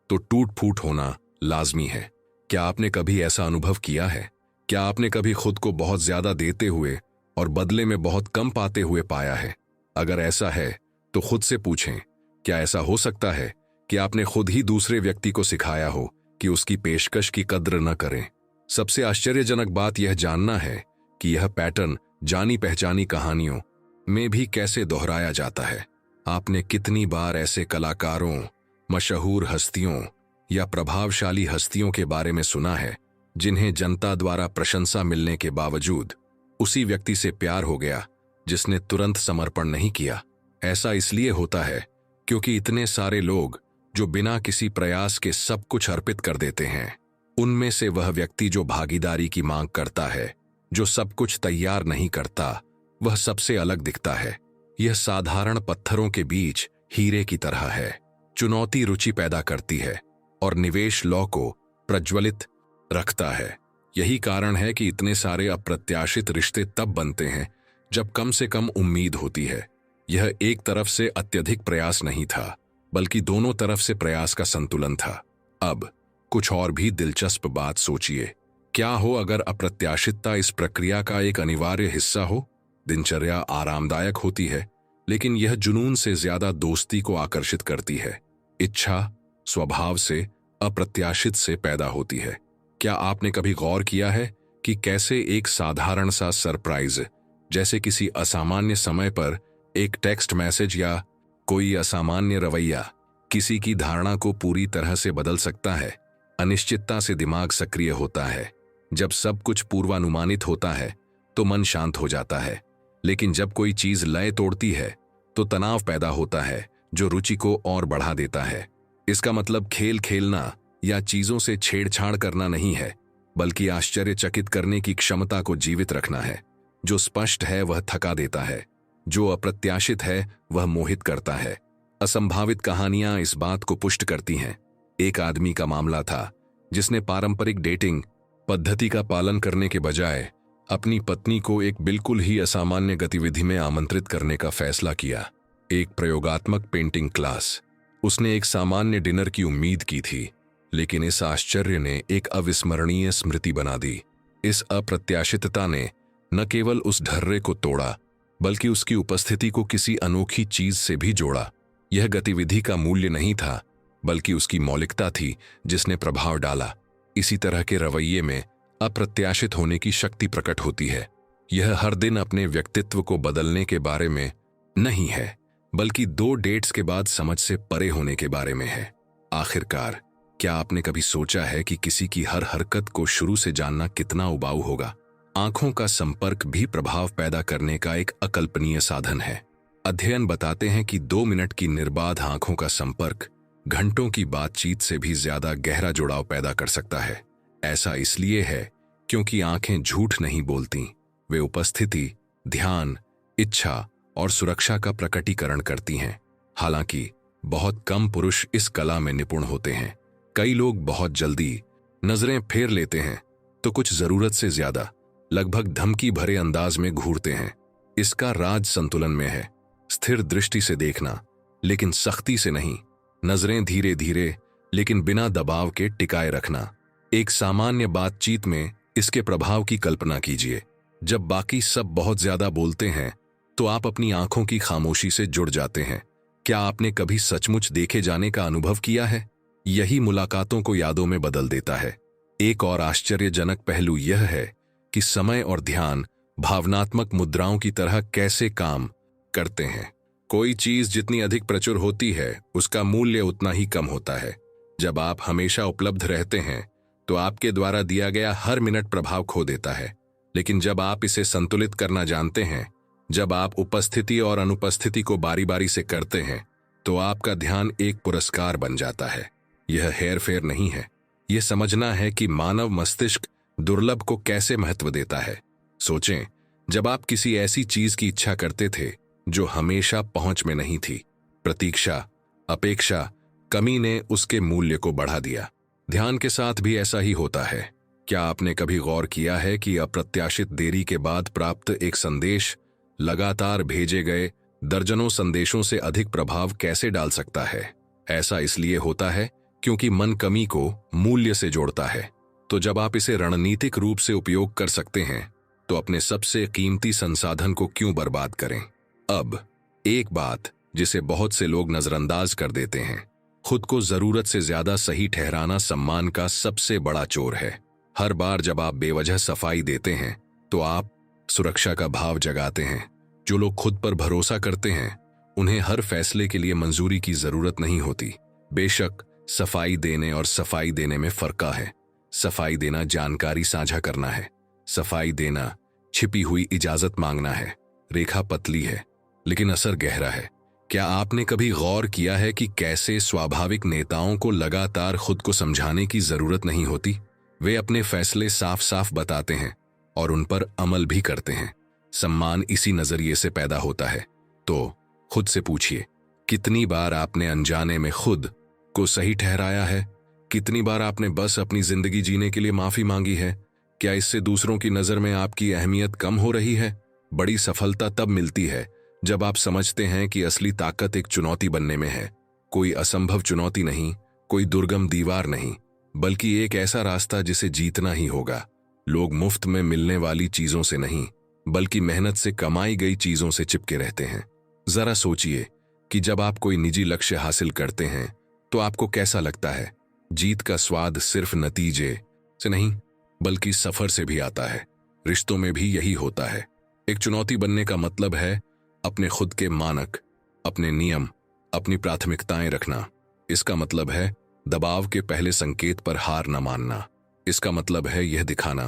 तो टूट फूट होना लाजमी है। क्या आपने कभी ऐसा अनुभव किया है? क्या आपने कभी खुद को बहुत ज्यादा देते हुए और बदले में बहुत कम पाते हुए पाया है? अगर ऐसा है तो खुद से पूछें, क्या ऐसा हो सकता है कि आपने खुद ही दूसरे व्यक्ति को सिखाया हो कि उसकी पेशकश की कद्र न करें? सबसे आश्चर्यजनक बात यह जानना है कि यह पैटर्न जानी पहचानी कहानियों में भी कैसे दोहराया जाता है। आपने कितनी बार ऐसे कलाकारों, मशहूर हस्तियों या प्रभावशाली हस्तियों के बारे में सुना है जिन्हें जनता द्वारा प्रशंसा मिलने के बावजूद उसी व्यक्ति से प्यार हो गया जिसने तुरंत समर्पण नहीं किया? ऐसा इसलिए होता है क्योंकि इतने सारे लोग जो बिना किसी प्रयास के सब कुछ अर्पित कर देते हैं, उनमें से वह व्यक्ति जो भागीदारी की मांग करता है, जो सब कुछ तैयार नहीं करता, वह सबसे अलग दिखता है। यह साधारण पत्थरों के बीच हीरे की तरह है। चुनौती रुचि पैदा करती है और निवेश लौ को प्रज्वलित रखता है। यही कारण है कि इतने सारे अप्रत्याशित रिश्ते तब बनते हैं जब कम से कम उम्मीद होती है। यह एक तरफ से अत्यधिक प्रयास नहीं था, बल्कि दोनों तरफ से प्रयास का संतुलन था। अब कुछ और भी दिलचस्प बात सोचिए। क्या हो अगर अप्रत्याशितता इस प्रक्रिया का एक अनिवार्य हिस्सा हो? दिनचर्या आरामदायक होती है, लेकिन यह जुनून से ज्यादा दोस्ती को आकर्षित करती है। इच्छा स्वभाव से अप्रत्याशित से पैदा होती है। क्या आपने कभी गौर किया है कि कैसे एक साधारण सा सरप्राइज, जैसे किसी असामान्य समय पर एक टेक्स्ट मैसेज या कोई असामान्य रवैया, किसी की धारणा को पूरी तरह से बदल सकता है? अनिश्चितता से दिमाग सक्रिय होता है। जब सब कुछ पूर्वानुमानित होता है तो मन शांत हो जाता है, लेकिन जब कोई चीज लय तोड़ती है तो तनाव पैदा होता है जो रुचि को और बढ़ा देता है। इसका मतलब खेल खेलना या चीजों से छेड़छाड़ करना नहीं है, बल्कि आश्चर्यचकित करने की क्षमता को जीवित रखना है। जो स्पष्ट है वह थका देता है, जो अप्रत्याशित है वह मोहित करता है। असंभावित कहानियां इस बात को पुष्ट करती हैं। एक आदमी का मामला था जिसने पारंपरिक डेटिंग पद्धति का पालन करने के बजाय अपनी पत्नी को एक बिल्कुल ही असामान्य गतिविधि में आमंत्रित करने का फैसला किया। एक प्रयोगात्मक पेंटिंग क्लास। उसने एक सामान्य डिनर की उम्मीद की थी, लेकिन इस आश्चर्य ने एक अविस्मरणीय स्मृति बना दी। इस अप्रत्याशितता ने न केवल उस ढर्रे को तोड़ा, बल्कि उसकी उपस्थिति को किसी अनोखी चीज से भी जोड़ा। यह गतिविधि का मूल्य नहीं था, बल्कि उसकी मौलिकता थी जिसने प्रभाव डाला। इसी तरह के रवैये में अप्रत्याशित होने की शक्ति प्रकट होती है। यह हर दिन अपने व्यक्तित्व को बदलने के बारे में नहीं है, बल्कि 2 डेट्स के बाद समझ से परे होने के बारे में है। आखिरकार, क्या आपने कभी सोचा है कि किसी की हर हरकत को शुरू से जानना कितना उबाऊ होगा? आंखों का संपर्क भी प्रभाव पैदा करने का एक अकल्पनीय साधन है। अध्ययन बताते हैं कि 2 मिनट की निर्बाध आंखों का संपर्क घंटों की बातचीत से भी ज्यादा गहरा जुड़ाव पैदा कर सकता है। ऐसा इसलिए है क्योंकि आंखें झूठ नहीं बोलती, वे उपस्थिति, ध्यान, इच्छा और सुरक्षा का प्रकटीकरण करती हैं। हालांकि बहुत कम पुरुष इस कला में निपुण होते हैं। कई लोग बहुत जल्दी नजरें फेर लेते हैं तो कुछ जरूरत से ज्यादा लगभग धमकी भरे अंदाज में घूरते हैं। इसका राज संतुलन में है। स्थिर दृष्टि से देखना, लेकिन सख्ती से नहीं। नजरें धीरे धीरे लेकिन बिना दबाव के टिकाए रखना। एक सामान्य बातचीत में इसके प्रभाव की कल्पना कीजिए। जब बाकी सब बहुत ज्यादा बोलते हैं तो आप अपनी आंखों की खामोशी से जुड़ जाते हैं। क्या आपने कभी सचमुच देखे जाने का अनुभव किया है? यही मुलाकातों को यादों में बदल देता है। एक और आश्चर्यजनक पहलू यह है कि समय और ध्यान भावनात्मक मुद्राओं की तरह कैसे काम करते हैं। कोई चीज जितनी अधिक प्रचुर होती है उसका मूल्य उतना ही कम होता है। जब आप हमेशा उपलब्ध रहते हैं तो आपके द्वारा दिया गया हर मिनट प्रभाव खो देता है। लेकिन जब आप इसे संतुलित करना जानते हैं, जब आप उपस्थिति और अनुपस्थिति को बारी बारी से करते हैं, तो आपका ध्यान एक पुरस्कार बन जाता है। यह हेरफेर नहीं है, यह समझना है कि मानव मस्तिष्क दुर्लभ को कैसे महत्व देता है। सोचें, जब आप किसी ऐसी चीज की इच्छा करते थे जो हमेशा पहुंच में नहीं थी, प्रतीक्षा, अपेक्षा, कमी ने उसके मूल्य को बढ़ा दिया। ध्यान के साथ भी ऐसा ही होता है। क्या आपने कभी गौर किया है कि अप्रत्याशित देरी के बाद प्राप्त एक संदेश लगातार भेजे गए दर्जनों संदेशों से अधिक प्रभाव कैसे डाल सकता है? ऐसा इसलिए होता है क्योंकि मन कमी को मूल्य से जोड़ता है। तो जब आप इसे रणनीतिक रूप से उपयोग कर सकते हैं, तो अपने सबसे कीमती संसाधन को क्यों बर्बाद करें? अब एक बात जिसे बहुत से लोग नजरअंदाज कर देते हैं, खुद को जरूरत से ज्यादा सही ठहराना सम्मान का सबसे बड़ा चोर है। हर बार जब आप बेवजह सफाई देते हैं तो आप सुरक्षा का भाव जगाते हैं। जो लोग खुद पर भरोसा करते हैं उन्हें हर फैसले के लिए मंजूरी की जरूरत नहीं होती। बेशक सफाई देने और सफाई देने में फर्क है। सफाई देना जानकारी साझा करना है, सफाई देना छिपी हुई इजाजत मांगना है। रेखा पतली है लेकिन असर गहरा है। क्या आपने कभी गौर किया है कि कैसे स्वाभाविक नेताओं को लगातार खुद को समझाने की जरूरत नहीं होती? वे अपने फैसले साफ साफ बताते हैं और उन पर अमल भी करते हैं। सम्मान इसी नजरिए से पैदा होता है। तो खुद से पूछिए, कितनी बार आपने अनजाने में खुद को सही ठहराया है? कितनी बार आपने बस अपनी जिंदगी जीने के लिए माफी मांगी है? क्या इससे दूसरों की नजर में आपकी अहमियत कम हो रही है? बड़ी सफलता तब मिलती है जब आप समझते हैं कि असली ताकत एक चुनौती बनने में है। कोई असंभव चुनौती नहीं, कोई दुर्गम दीवार नहीं, बल्कि एक ऐसा रास्ता जिसे जीतना ही होगा। लोग मुफ्त में मिलने वाली चीजों से नहीं, बल्कि मेहनत से कमाई गई चीजों से चिपके रहते हैं। जरा सोचिए कि जब आप कोई निजी लक्ष्य हासिल करते हैं तो आपको कैसा लगता है? जीत का स्वाद सिर्फ नतीजे से नहीं, बल्कि सफर से भी आता है। रिश्तों में भी यही होता है। एक चुनौती बनने का मतलब है अपने खुद के मानक, अपने नियम, अपनी प्राथमिकताएं रखना। इसका मतलब है दबाव के पहले संकेत पर हार न मानना। इसका मतलब है यह दिखाना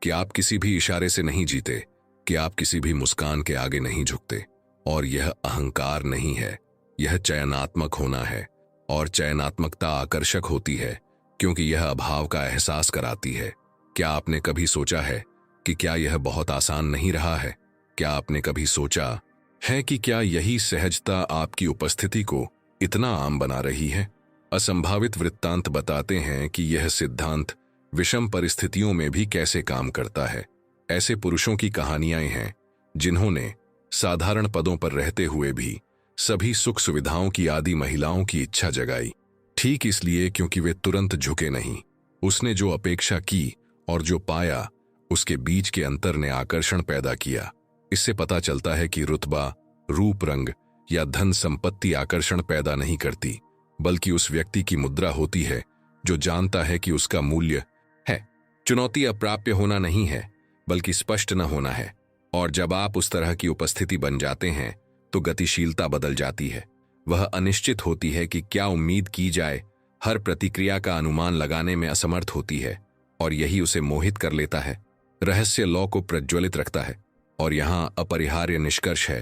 कि आप किसी भी इशारे से नहीं जीते, कि आप किसी भी मुस्कान के आगे नहीं झुकते। और यह अहंकार नहीं है, यह चयनात्मक होना है। और चयनात्मकता आकर्षक होती है क्योंकि यह अभाव का एहसास कराती है। क्या आपने कभी सोचा है कि क्या यह बहुत आसान नहीं रहा है? क्या आपने कभी सोचा है कि क्या यही सहजता आपकी उपस्थिति को इतना आम बना रही है? असंभावित वृत्तांत बताते हैं कि यह सिद्धांत विषम परिस्थितियों में भी कैसे काम करता है। ऐसे पुरुषों की कहानियां हैं जिन्होंने साधारण पदों पर रहते हुए भी सभी सुख सुविधाओं की आदि महिलाओं की इच्छा जगाई, ठीक इसलिए क्योंकि वे तुरंत झुके नहीं। उसने जो अपेक्षा की और जो पाया, उसके बीच के अंतर ने आकर्षण पैदा किया। इससे पता चलता है कि रुतबा, रूप रंग या धन संपत्ति आकर्षण पैदा नहीं करती, बल्कि उस व्यक्ति की मुद्रा होती है जो जानता है कि उसका मूल्य है। चुनौती अप्राप्य होना नहीं है, बल्कि स्पष्ट न होना है। और जब आप उस तरह की उपस्थिति बन जाते हैं तो गतिशीलता बदल जाती है। वह अनिश्चित होती है कि क्या उम्मीद की जाए, हर प्रतिक्रिया का अनुमान लगाने में असमर्थ होती है, और यही उसे मोहित कर लेता है, रहस्य लौ को प्रज्वलित रखता है। और यहाँ अपरिहार्य निष्कर्ष है,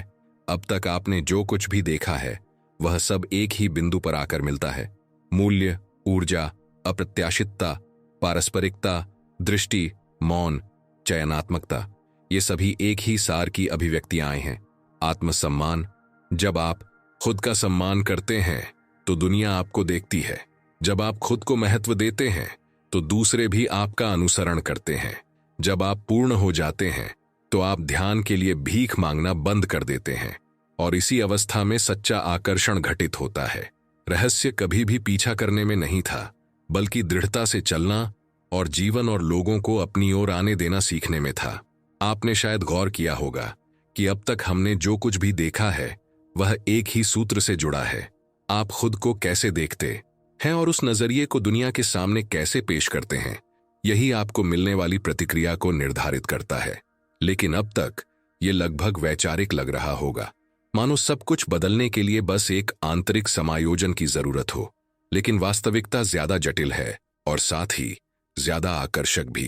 अब तक आपने जो कुछ भी देखा है वह सब एक ही बिंदु पर आकर मिलता है। मूल्य, ऊर्जा, अप्रत्याशितता, पारस्परिकता, दृष्टि, मौन, चयनात्मकता, ये सभी एक ही सार की अभिव्यक्तियां हैं। आत्मसम्मान, जब आप खुद का सम्मान करते हैं तो दुनिया आपको देखती है। जब आप खुद को महत्व देते हैं तो दूसरे भी आपका अनुसरण करते हैं। जब आप पूर्ण हो जाते हैं तो आप ध्यान के लिए भीख मांगना बंद कर देते हैं, और इसी अवस्था में सच्चा आकर्षण घटित होता है। रहस्य कभी भी पीछा करने में नहीं था, बल्कि दृढ़ता से चलना और जीवन और लोगों को अपनी ओर आने देना सीखने में था। आपने शायद गौर किया होगा कि अब तक हमने जो कुछ भी देखा है वह एक ही सूत्र से जुड़ा है। आप खुद को कैसे देखते हैं और उस नजरिए को दुनिया के सामने कैसे पेश करते हैं, यही आपको मिलने वाली प्रतिक्रिया को निर्धारित करता है। लेकिन अब तक ये लगभग वैचारिक लग रहा होगा, मानो सब कुछ बदलने के लिए बस एक आंतरिक समायोजन की जरूरत हो। लेकिन वास्तविकता ज्यादा जटिल है और साथ ही ज्यादा आकर्षक भी,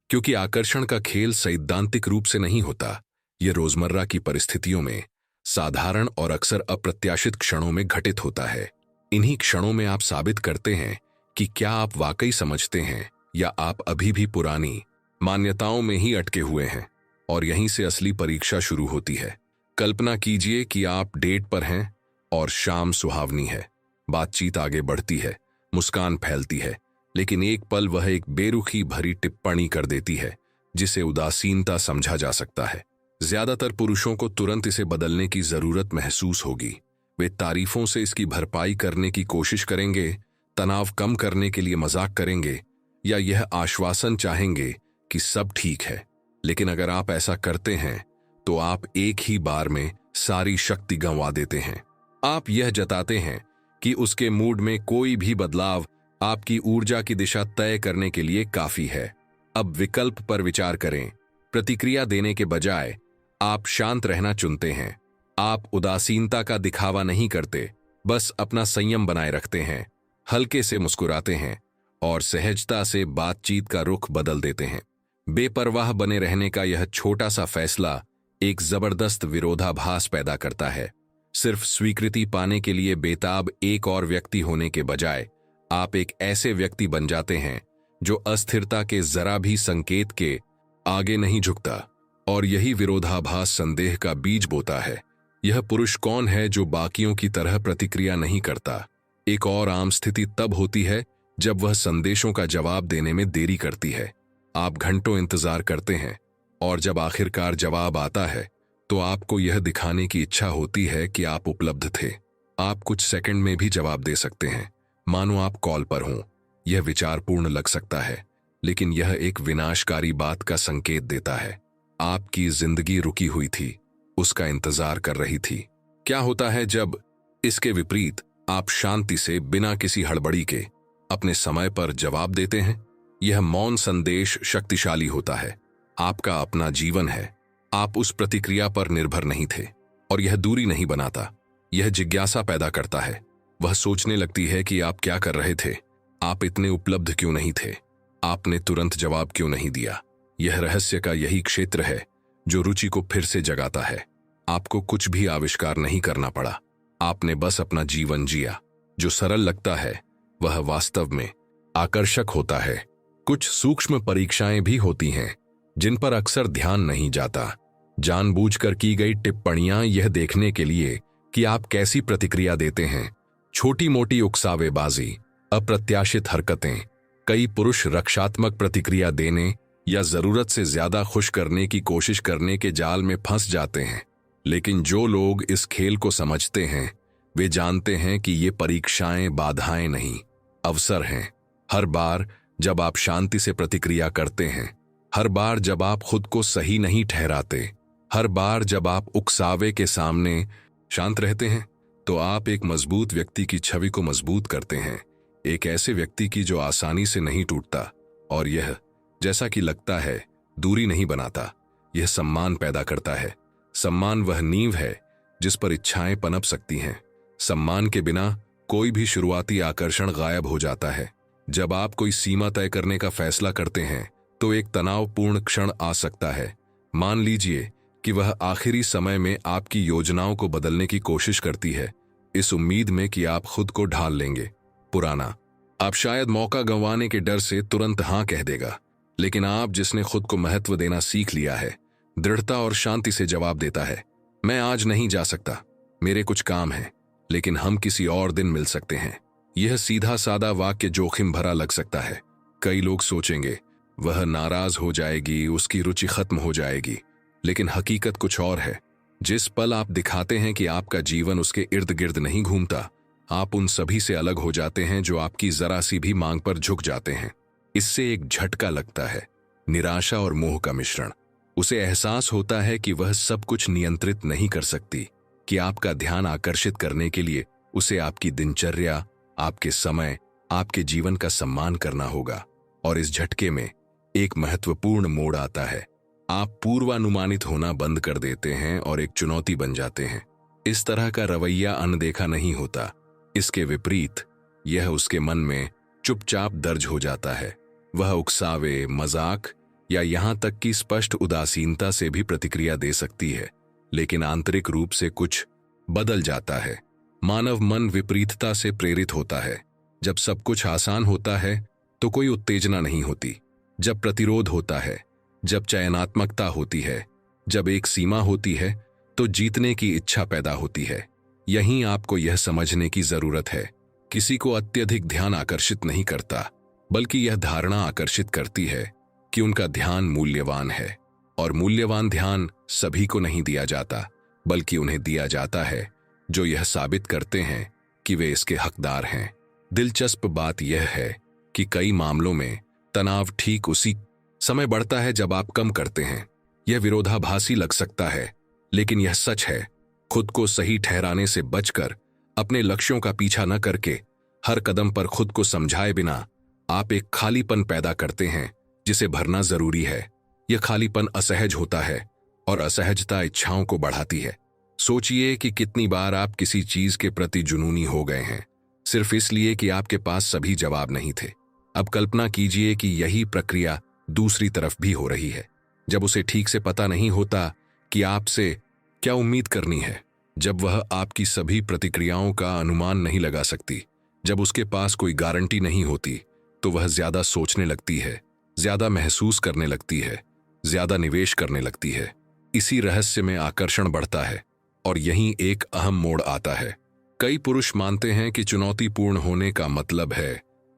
क्योंकि आकर्षण का खेल सैद्धांतिक रूप से नहीं होता। यह रोजमर्रा की परिस्थितियों में साधारण और अक्सर अप्रत्याशित क्षणों में घटित होता है। इन्हीं क्षणों में आप साबित करते हैं कि क्या आप वाकई समझते हैं या आप अभी भी पुरानी मान्यताओं में ही अटके हुए हैं। और यहीं से असली परीक्षा शुरू होती है। कल्पना कीजिए कि आप डेट पर हैं और शाम सुहावनी है, बातचीत आगे बढ़ती है, मुस्कान फैलती है, लेकिन एक पल वह एक बेरुखी भरी टिप्पणी कर देती है जिसे उदासीनता समझा जा सकता है। ज्यादातर पुरुषों को तुरंत इसे बदलने की जरूरत महसूस होगी। वे तारीफों से इसकी भरपाई करने की कोशिश करेंगे, तनाव कम करने के लिए मजाक करेंगे या यह आश्वासन चाहेंगे कि सब ठीक है। लेकिन अगर आप ऐसा करते हैं तो आप एक ही बार में सारी शक्ति गंवा देते हैं। आप यह जताते हैं कि उसके मूड में कोई भी बदलाव आपकी ऊर्जा की दिशा तय करने के लिए काफी है। अब विकल्प पर विचार करें। प्रतिक्रिया देने के बजाय आप शांत रहना चुनते हैं। आप उदासीनता का दिखावा नहीं करते, बस अपना संयम बनाए रखते हैं, हल्के से मुस्कुराते हैं और सहजता से बातचीत का रुख बदल देते हैं। बेपरवाह बने रहने का यह छोटा सा फैसला एक जबरदस्त विरोधाभास पैदा करता है। सिर्फ स्वीकृति पाने के लिए बेताब एक और व्यक्ति होने के बजाय आप एक ऐसे व्यक्ति बन जाते हैं जो अस्थिरता के जरा भी संकेत के आगे नहीं झुकता। और यही विरोधाभास संदेह का बीज बोता है। यह पुरुष कौन है जो बाकियों की तरह प्रतिक्रिया नहीं करता? एक और आम स्थिति तब होती है जब वह संदेशों का जवाब देने में देरी करती है। आप घंटों इंतजार करते हैं और जब आखिरकार जवाब आता है तो आपको यह दिखाने की इच्छा होती है कि आप उपलब्ध थे। आप कुछ सेकंड में भी जवाब दे सकते हैं, मानो आप कॉल पर हों। यह विचारपूर्ण लग सकता है, लेकिन यह एक विनाशकारी बात का संकेत देता है। आपकी जिंदगी रुकी हुई थी, उसका इंतजार कर रही थी। क्या होता है जब इसके विपरीत आप शांति से बिना किसी हड़बड़ी के अपने समय पर जवाब देते हैं? यह मौन संदेश शक्तिशाली होता है। आपका अपना जीवन है, आप उस प्रतिक्रिया पर निर्भर नहीं थे। और यह दूरी नहीं बनाता, यह जिज्ञासा पैदा करता है। वह सोचने लगती है कि आप क्या कर रहे थे, आप इतने उपलब्ध क्यों नहीं थे, आपने तुरंत जवाब क्यों नहीं दिया। यह रहस्य का यही क्षेत्र है जो रुचि को फिर से जगाता है। आपको कुछ भी आविष्कार नहीं करना पड़ा, आपने बस अपना जीवन जिया। जो सरल लगता है वह वास्तव में आकर्षक होता है। कुछ सूक्ष्म परीक्षाएं भी होती हैं जिन पर अक्सर ध्यान नहीं जाता। जानबूझकर की गई टिप्पणियां यह देखने के लिए कि आप कैसी प्रतिक्रिया देते हैं। छोटी मोटी उकसावेबाजी, अप्रत्याशित हरकतें। कई पुरुष रक्षात्मक प्रतिक्रिया देने या जरूरत से ज्यादा खुश करने की कोशिश करने के जाल में फंस जाते हैं। लेकिन जो लोग इस खेल को समझते हैं वे जानते हैं कि ये परीक्षाएं बाधाएं नहीं, अवसर हैं। हर बार जब आप शांति से प्रतिक्रिया करते हैं, हर बार जब आप खुद को सही नहीं ठहराते, हर बार जब आप उकसावे के सामने शांत रहते हैं, तो आप एक मजबूत व्यक्ति की छवि को मजबूत करते हैं। एक ऐसे व्यक्ति की जो आसानी से नहीं टूटता। और यह, जैसा कि लगता है, दूरी नहीं बनाता, यह सम्मान पैदा करता है। सम्मान वह नींव है जिस पर इच्छाएं पनप सकती हैं। सम्मान के बिना कोई भी शुरुआती आकर्षण गायब हो जाता है। जब आप कोई सीमा तय करने का फैसला करते हैं तो एक तनावपूर्ण क्षण आ सकता है। मान लीजिए कि वह आखिरी समय में आपकी योजनाओं को बदलने की कोशिश करती है, इस उम्मीद में कि आप खुद को ढाल लेंगे। पुराना आप शायद मौका गंवाने के डर से तुरंत हाँ कह देगा, लेकिन आप जिसने खुद को महत्व देना सीख लिया है, दृढ़ता और शांति से जवाब देता है, मैं आज नहीं जा सकता, मेरे कुछ काम हैं, लेकिन हम किसी और दिन मिल सकते हैं। यह सीधा सादा वाक्य जोखिम भरा लग सकता है। कई लोग सोचेंगे वह नाराज हो जाएगी, उसकी रुचि खत्म हो जाएगी, लेकिन हकीकत कुछ और है। जिस पल आप दिखाते हैं कि आपका जीवन उसके इर्द गिर्द नहीं घूमता, आप उन सभी से अलग हो जाते हैं जो आपकी जरा सी भी मांग पर झुक जाते हैं। इससे एक झटका लगता है, निराशा और मोह का मिश्रण। उसे एहसास होता है कि वह सब कुछ नियंत्रित नहीं कर सकती, कि आपका ध्यान आकर्षित करने के लिए उसे आपकी दिनचर्या, आपके समय, आपके जीवन का सम्मान करना होगा। और इस झटके में एक महत्वपूर्ण मोड़ आता है। आप पूर्वानुमानित होना बंद कर देते हैं और एक चुनौती बन जाते हैं। इस तरह का रवैया अनदेखा नहीं होता, इसके विपरीत यह उसके मन में चुपचाप दर्ज हो जाता है। वह उकसावे, मजाक या यहां तक कि स्पष्ट उदासीनता से भी प्रतिक्रिया दे सकती है, लेकिन आंतरिक रूप से कुछ बदल जाता है। मानव मन विपरीतता से प्रेरित होता है। जब सब कुछ आसान होता है तो कोई उत्तेजना नहीं होती। जब प्रतिरोध होता है, जब चयनात्मकता होती है, जब एक सीमा होती है, तो जीतने की इच्छा पैदा होती है। यहीं आपको यह समझने की जरूरत है, किसी को अत्यधिक ध्यान आकर्षित नहीं करता, बल्कि यह धारणा आकर्षित करती है कि उनका ध्यान मूल्यवान है। और मूल्यवान ध्यान सभी को नहीं दिया जाता, बल्कि उन्हें दिया जाता है जो यह साबित करते हैं कि वे इसके हकदार हैं। दिलचस्प बात यह है कि कई मामलों में तनाव ठीक उसी समय बढ़ता है जब आप कम करते हैं। यह विरोधाभासी लग सकता है, लेकिन यह सच है। खुद को सही ठहराने से बचकर, अपने लक्ष्यों का पीछा न करके, हर कदम पर खुद को समझाए बिना आप एक खालीपन पैदा करते हैं जिसे भरना जरूरी है। यह खालीपन असहज होता है और असहजता इच्छाओं को बढ़ाती है। सोचिए कि कितनी बार आप किसी चीज के प्रति जुनूनी हो गए हैं, सिर्फ इसलिए कि आपके पास सभी जवाब नहीं थे। अब कल्पना कीजिए कि यही प्रक्रिया दूसरी तरफ भी हो रही है। जब उसे ठीक से पता नहीं होता कि आपसे क्या उम्मीद करनी है, जब वह आपकी सभी प्रतिक्रियाओं का अनुमान नहीं लगा सकती, जब उसके पास कोई गारंटी नहीं होती, तो वह ज्यादा सोचने लगती है, ज्यादा महसूस करने लगती है, ज्यादा निवेश करने लगती है। इसी रहस्य में आकर्षण बढ़ता है और यहीं एक अहम मोड़ आता है। कई पुरुष मानते हैं कि चुनौतीपूर्ण होने का मतलब है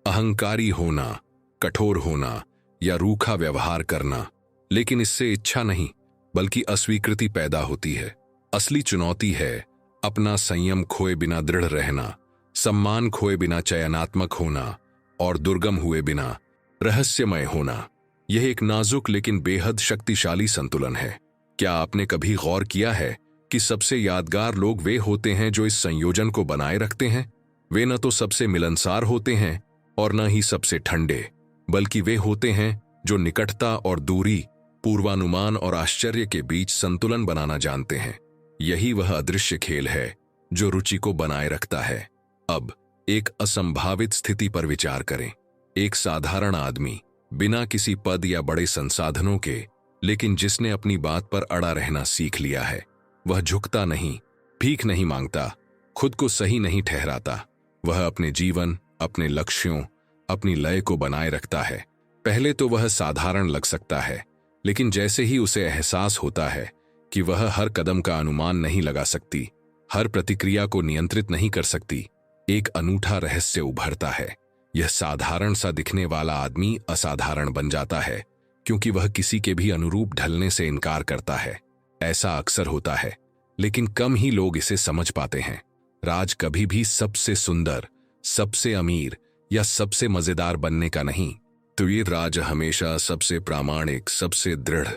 अहंकारी होना, कठोर होना या रूखा व्यवहार करना, लेकिन इससे इच्छा नहीं बल्कि अस्वीकृति पैदा होती है। असली चुनौती है अपना संयम खोए बिना दृढ़ रहना, सम्मान खोए बिना चयनात्मक होना और दुर्गम हुए बिना रहस्यमय होना। यह एक नाजुक लेकिन बेहद शक्तिशाली संतुलन है। क्या आपने कभी गौर किया है कि सबसे यादगार लोग वे होते हैं जो इस संयोजन को बनाए रखते हैं? वे न तो सबसे मिलनसार होते हैं और न ही सबसे ठंडे, बल्कि वे होते हैं जो निकटता और दूरी, पूर्वानुमान और आश्चर्य के बीच संतुलन बनाना जानते हैं। यही वह अदृश्य खेल है जो रुचि को बनाए रखता है। अब एक असंभावित स्थिति पर विचार करें। एक साधारण आदमी, बिना किसी पद या बड़े संसाधनों के, लेकिन जिसने अपनी बात पर अड़ा रहना सीख लिया है। वह झुकता नहीं, भीख नहीं मांगता, खुद को सही नहीं ठहराता। वह अपने जीवन, अपने लक्ष्यों, अपनी लय को बनाए रखता है। पहले तो वह साधारण लग सकता है, लेकिन जैसे ही उसे एहसास होता है कि वह हर कदम का अनुमान नहीं लगा सकती, हर प्रतिक्रिया को नियंत्रित नहीं कर सकती, एक अनूठा रहस्य उभरता है। यह साधारण सा दिखने वाला आदमी असाधारण बन जाता है, क्योंकि वह किसी के भी अनुरूप ढलने से इनकार करता है। ऐसा अक्सर होता है, लेकिन कम ही लोग इसे समझ पाते हैं। राज कभी भी सबसे सुंदर, सबसे अमीर या सबसे मजेदार बनने का नहीं, तो ये राज हमेशा सबसे प्रामाणिक, सबसे दृढ़,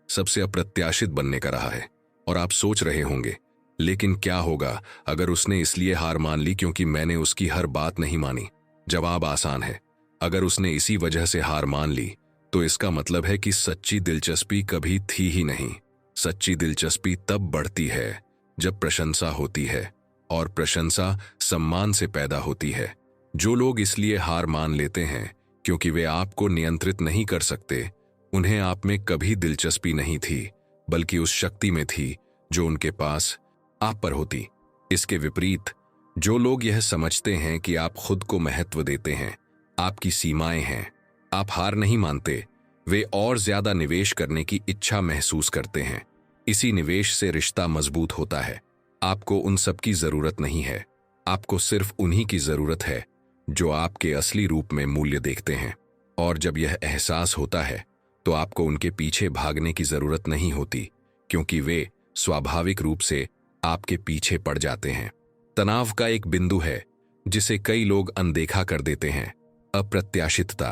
सबसे अप्रत्याशित बनने का रहा है। और आप सोच रहे होंगे, लेकिन क्या होगा अगर उसने इसलिए हार मान ली क्योंकि मैंने उसकी हर बात नहीं मानी? जवाब आसान है। अगर उसने इसी वजह से हार मान ली, तो इसका मतलब है कि सच्ची दिलचस्पी कभी थी ही नहीं। सच्ची दिलचस्पी तब बढ़ती है जब प्रशंसा होती है, और प्रशंसा सम्मान से पैदा होती है। जो लोग इसलिए हार मान लेते हैं क्योंकि वे आपको नियंत्रित नहीं कर सकते, उन्हें आप में कभी दिलचस्पी नहीं थी, बल्कि उस शक्ति में थी जो उनके पास आप पर होती। इसके विपरीत, जो लोग यह समझते हैं कि आप खुद को महत्व देते हैं, आपकी सीमाएं हैं, आप हार नहीं मानते, वे और ज्यादा निवेश करने की इच्छा महसूस करते हैं। इसी निवेश से रिश्ता मजबूत होता है। आपको उन सब की जरूरत नहीं है, आपको सिर्फ उन्हीं की जरूरत है जो आपके असली रूप में मूल्य देखते हैं। और जब यह एहसास होता है, तो आपको उनके पीछे भागने की जरूरत नहीं होती, क्योंकि वे स्वाभाविक रूप से आपके पीछे पड़ जाते हैं। तनाव का एक बिंदु है जिसे कई लोग अनदेखा कर देते हैं। अप्रत्याशितता,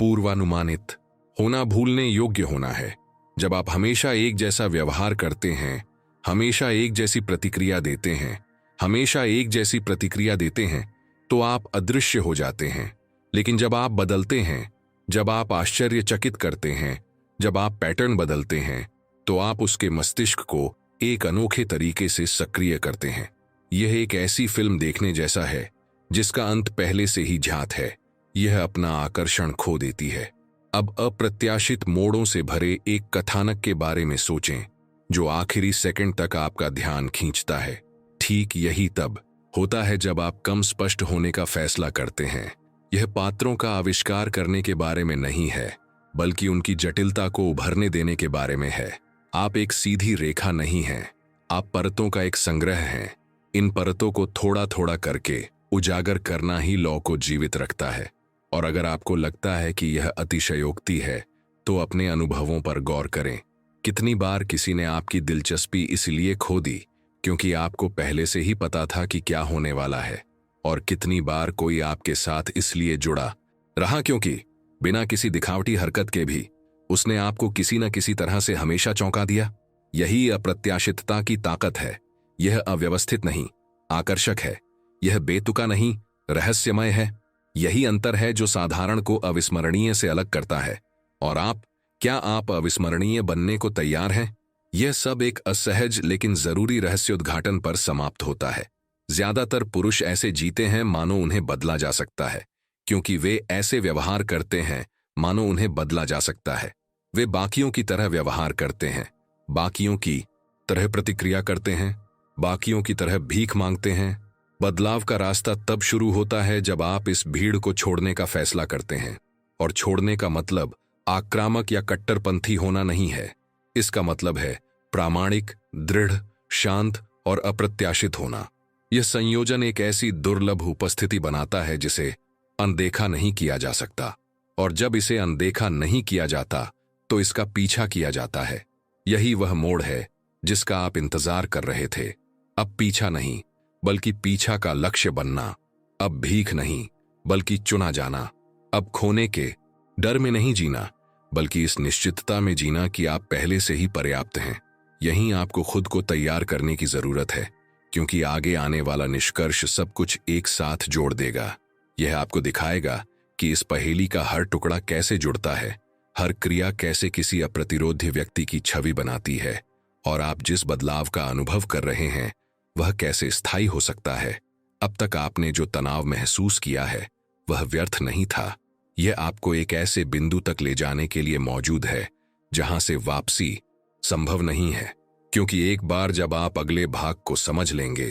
पूर्वानुमानित होना, भूलने योग्य होना है। जब आप हमेशा एक जैसा व्यवहार करते हैं, हमेशा एक जैसी प्रतिक्रिया देते हैं, हमेशा एक जैसी प्रतिक्रिया देते हैं, तो आप अदृश्य हो जाते हैं। लेकिन जब आप बदलते हैं, जब आप आश्चर्यचकित करते हैं, जब आप पैटर्न बदलते हैं, तो आप उसके मस्तिष्क को एक अनोखे तरीके से सक्रिय करते हैं। यह एक ऐसी फिल्म देखने जैसा है जिसका अंत पहले से ही ज्ञात है। यह अपना आकर्षण खो देती है। अब अप्रत्याशित मोड़ों से भरे एक कथानक के बारे में सोचें जो आखिरी सेकंड तक आपका ध्यान खींचता है। ठीक यही तब होता है जब आप कम स्पष्ट होने का फैसला करते हैं। यह पात्रों का आविष्कार करने के बारे में नहीं है, बल्कि उनकी जटिलता को उभरने देने के बारे में है। आप एक सीधी रेखा नहीं हैं, आप परतों का एक संग्रह हैं। इन परतों को थोड़ा थोड़ा करके उजागर करना ही लौ को जीवित रखता है। और अगर आपको लगता है कि यह अतिशयोक्ति है, तो अपने अनुभवों पर गौर करें। कितनी बार किसी ने आपकी दिलचस्पी इसलिए खो दी क्योंकि आपको पहले से ही पता था कि क्या होने वाला है, और कितनी बार कोई आपके साथ इसलिए जुड़ा रहा क्योंकि बिना किसी दिखावटी हरकत के भी उसने आपको किसी न किसी तरह से हमेशा चौंका दिया। यही अप्रत्याशितता की ताकत है। यह अव्यवस्थित नहीं, आकर्षक है। यह बेतुका नहीं, रहस्यमय है। यही अंतर है जो साधारण को अविस्मरणीय से अलग करता है। और क्या आप अविस्मरणीय बनने को तैयार हैं? यह सब एक असहज लेकिन जरूरी रहस्योद्घाटन पर समाप्त होता है। ज्यादातर पुरुष ऐसे जीते हैं मानो उन्हें बदला जा सकता है, क्योंकि वे ऐसे व्यवहार करते हैं मानो उन्हें बदला जा सकता है। वे बाकियों की तरह व्यवहार करते हैं, बाकियों की तरह प्रतिक्रिया करते हैं, बाकियों की तरह भीख मांगते हैं। बदलाव का रास्ता तब शुरू होता है जब आप इस भीड़ को छोड़ने का फैसला करते हैं। और छोड़ने का मतलब आक्रामक या कट्टरपंथी होना नहीं है। इसका मतलब है प्रामाणिक, दृढ़, शांत और अप्रत्याशित होना। यह संयोजन एक ऐसी दुर्लभ उपस्थिति बनाता है जिसे अनदेखा नहीं किया जा सकता, और जब इसे अनदेखा नहीं किया जाता तो इसका पीछा किया जाता है। यही वह मोड़ है जिसका आप इंतजार कर रहे थे। अब पीछा नहीं, बल्कि पीछा का लक्ष्य बनना। अब भीख नहीं, बल्कि चुना जाना। अब खोने के डर में नहीं जीना, बल्कि इस निश्चितता में जीना कि आप पहले से ही पर्याप्त हैं। यहीं आपको खुद को तैयार करने की जरूरत है, क्योंकि आगे आने वाला निष्कर्ष सब कुछ एक साथ जोड़ देगा। यह आपको दिखाएगा कि इस पहेली का हर टुकड़ा कैसे जुड़ता है, हर क्रिया कैसे किसी अप्रतिरोध्य व्यक्ति की छवि बनाती है, और आप जिस बदलाव का अनुभव कर रहे हैं वह कैसे स्थायी हो सकता है। अब तक आपने जो तनाव महसूस किया है वह व्यर्थ नहीं था। यह आपको एक ऐसे बिंदु तक ले जाने के लिए मौजूद है जहां से वापसी संभव नहीं है, क्योंकि एक बार जब आप अगले भाग को समझ लेंगे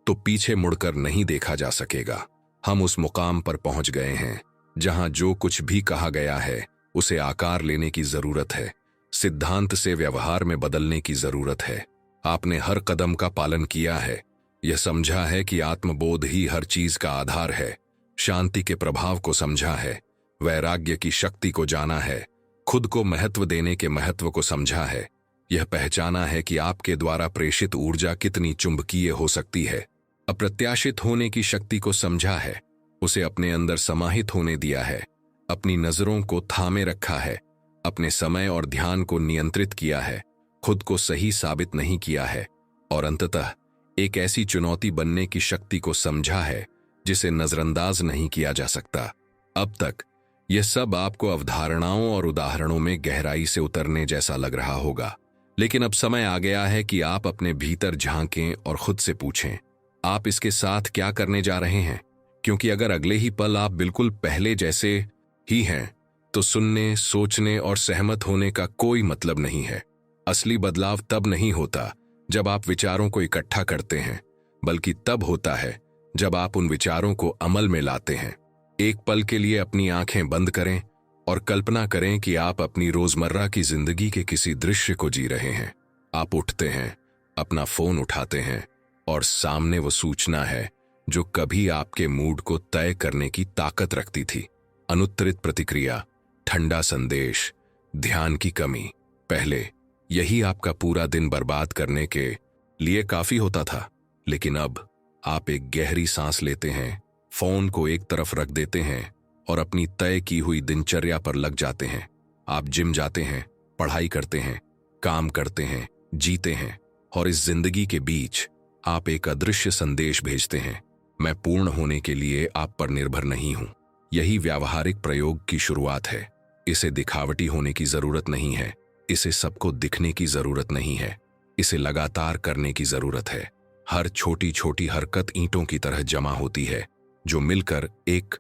तो पीछे मुड़कर नहीं देखा जा सकेगा। हम उस मुकाम पर पहुंच गए हैं जहां जो कुछ भी कहा गया है उसे आकार लेने की जरूरत है, सिद्धांत से व्यवहार में बदलने की जरूरत है। आपने हर कदम का पालन किया है, यह समझा है कि आत्मबोध ही हर चीज का आधार है, शांति के प्रभाव को समझा है, वैराग्य की शक्ति को जाना है, खुद को महत्व देने के महत्व को समझा है, यह पहचाना है कि आपके द्वारा प्रेषित ऊर्जा कितनी चुंबकीय हो सकती है, अप्रत्याशित होने की शक्ति को समझा है, उसे अपने अंदर समाहित होने दिया है, अपनी नजरों को थामे रखा है, अपने समय और ध्यान को नियंत्रित किया है, खुद को सही साबित नहीं किया है, और अंततः एक ऐसी चुनौती बनने की शक्ति को समझा है जिसे नजरअंदाज नहीं किया जा सकता। अब तक यह सब आपको अवधारणाओं और उदाहरणों में गहराई से उतरने जैसा लग रहा होगा, लेकिन अब समय आ गया है कि आप अपने भीतर झांकें और खुद से पूछें, आप इसके साथ क्या करने जा रहे हैं? क्योंकि अगर अगले ही पल आप बिल्कुल पहले जैसे ही हैं, तो सुनने, सोचने और सहमत होने का कोई मतलब नहीं है। असली बदलाव तब नहीं होता जब आप विचारों को इकट्ठा करते हैं, बल्कि तब होता है जब आप उन विचारों को अमल में लाते हैं। एक पल के लिए अपनी आंखें बंद करें और कल्पना करें कि आप अपनी रोजमर्रा की जिंदगी के किसी दृश्य को जी रहे हैं। आप उठते हैं, अपना फोन उठाते हैं, और सामने वो सूचना है जो कभी आपके मूड को तय करने की ताकत रखती थी। अनुत्तरित प्रतिक्रिया, ठंडा संदेश, ध्यान की कमी। पहले यही आपका पूरा दिन बर्बाद करने के लिए काफी होता था, लेकिन अब आप एक गहरी सांस लेते हैं, फोन को एक तरफ रख देते हैं और अपनी तय की हुई दिनचर्या पर लग जाते हैं। आप जिम जाते हैं, पढ़ाई करते हैं, काम करते हैं, जीते हैं, और इस जिंदगी के बीच आप एक अदृश्य संदेश भेजते हैं, मैं पूर्ण होने के लिए आप पर निर्भर नहीं हूं। यही व्यावहारिक प्रयोग की शुरुआत है। इसे दिखावटी होने की जरूरत नहीं है, इसे सबको दिखने की जरूरत नहीं है, इसे लगातार करने की जरूरत है। हर छोटी छोटी हरकत ईंटों की तरह जमा होती है, जो मिलकर एक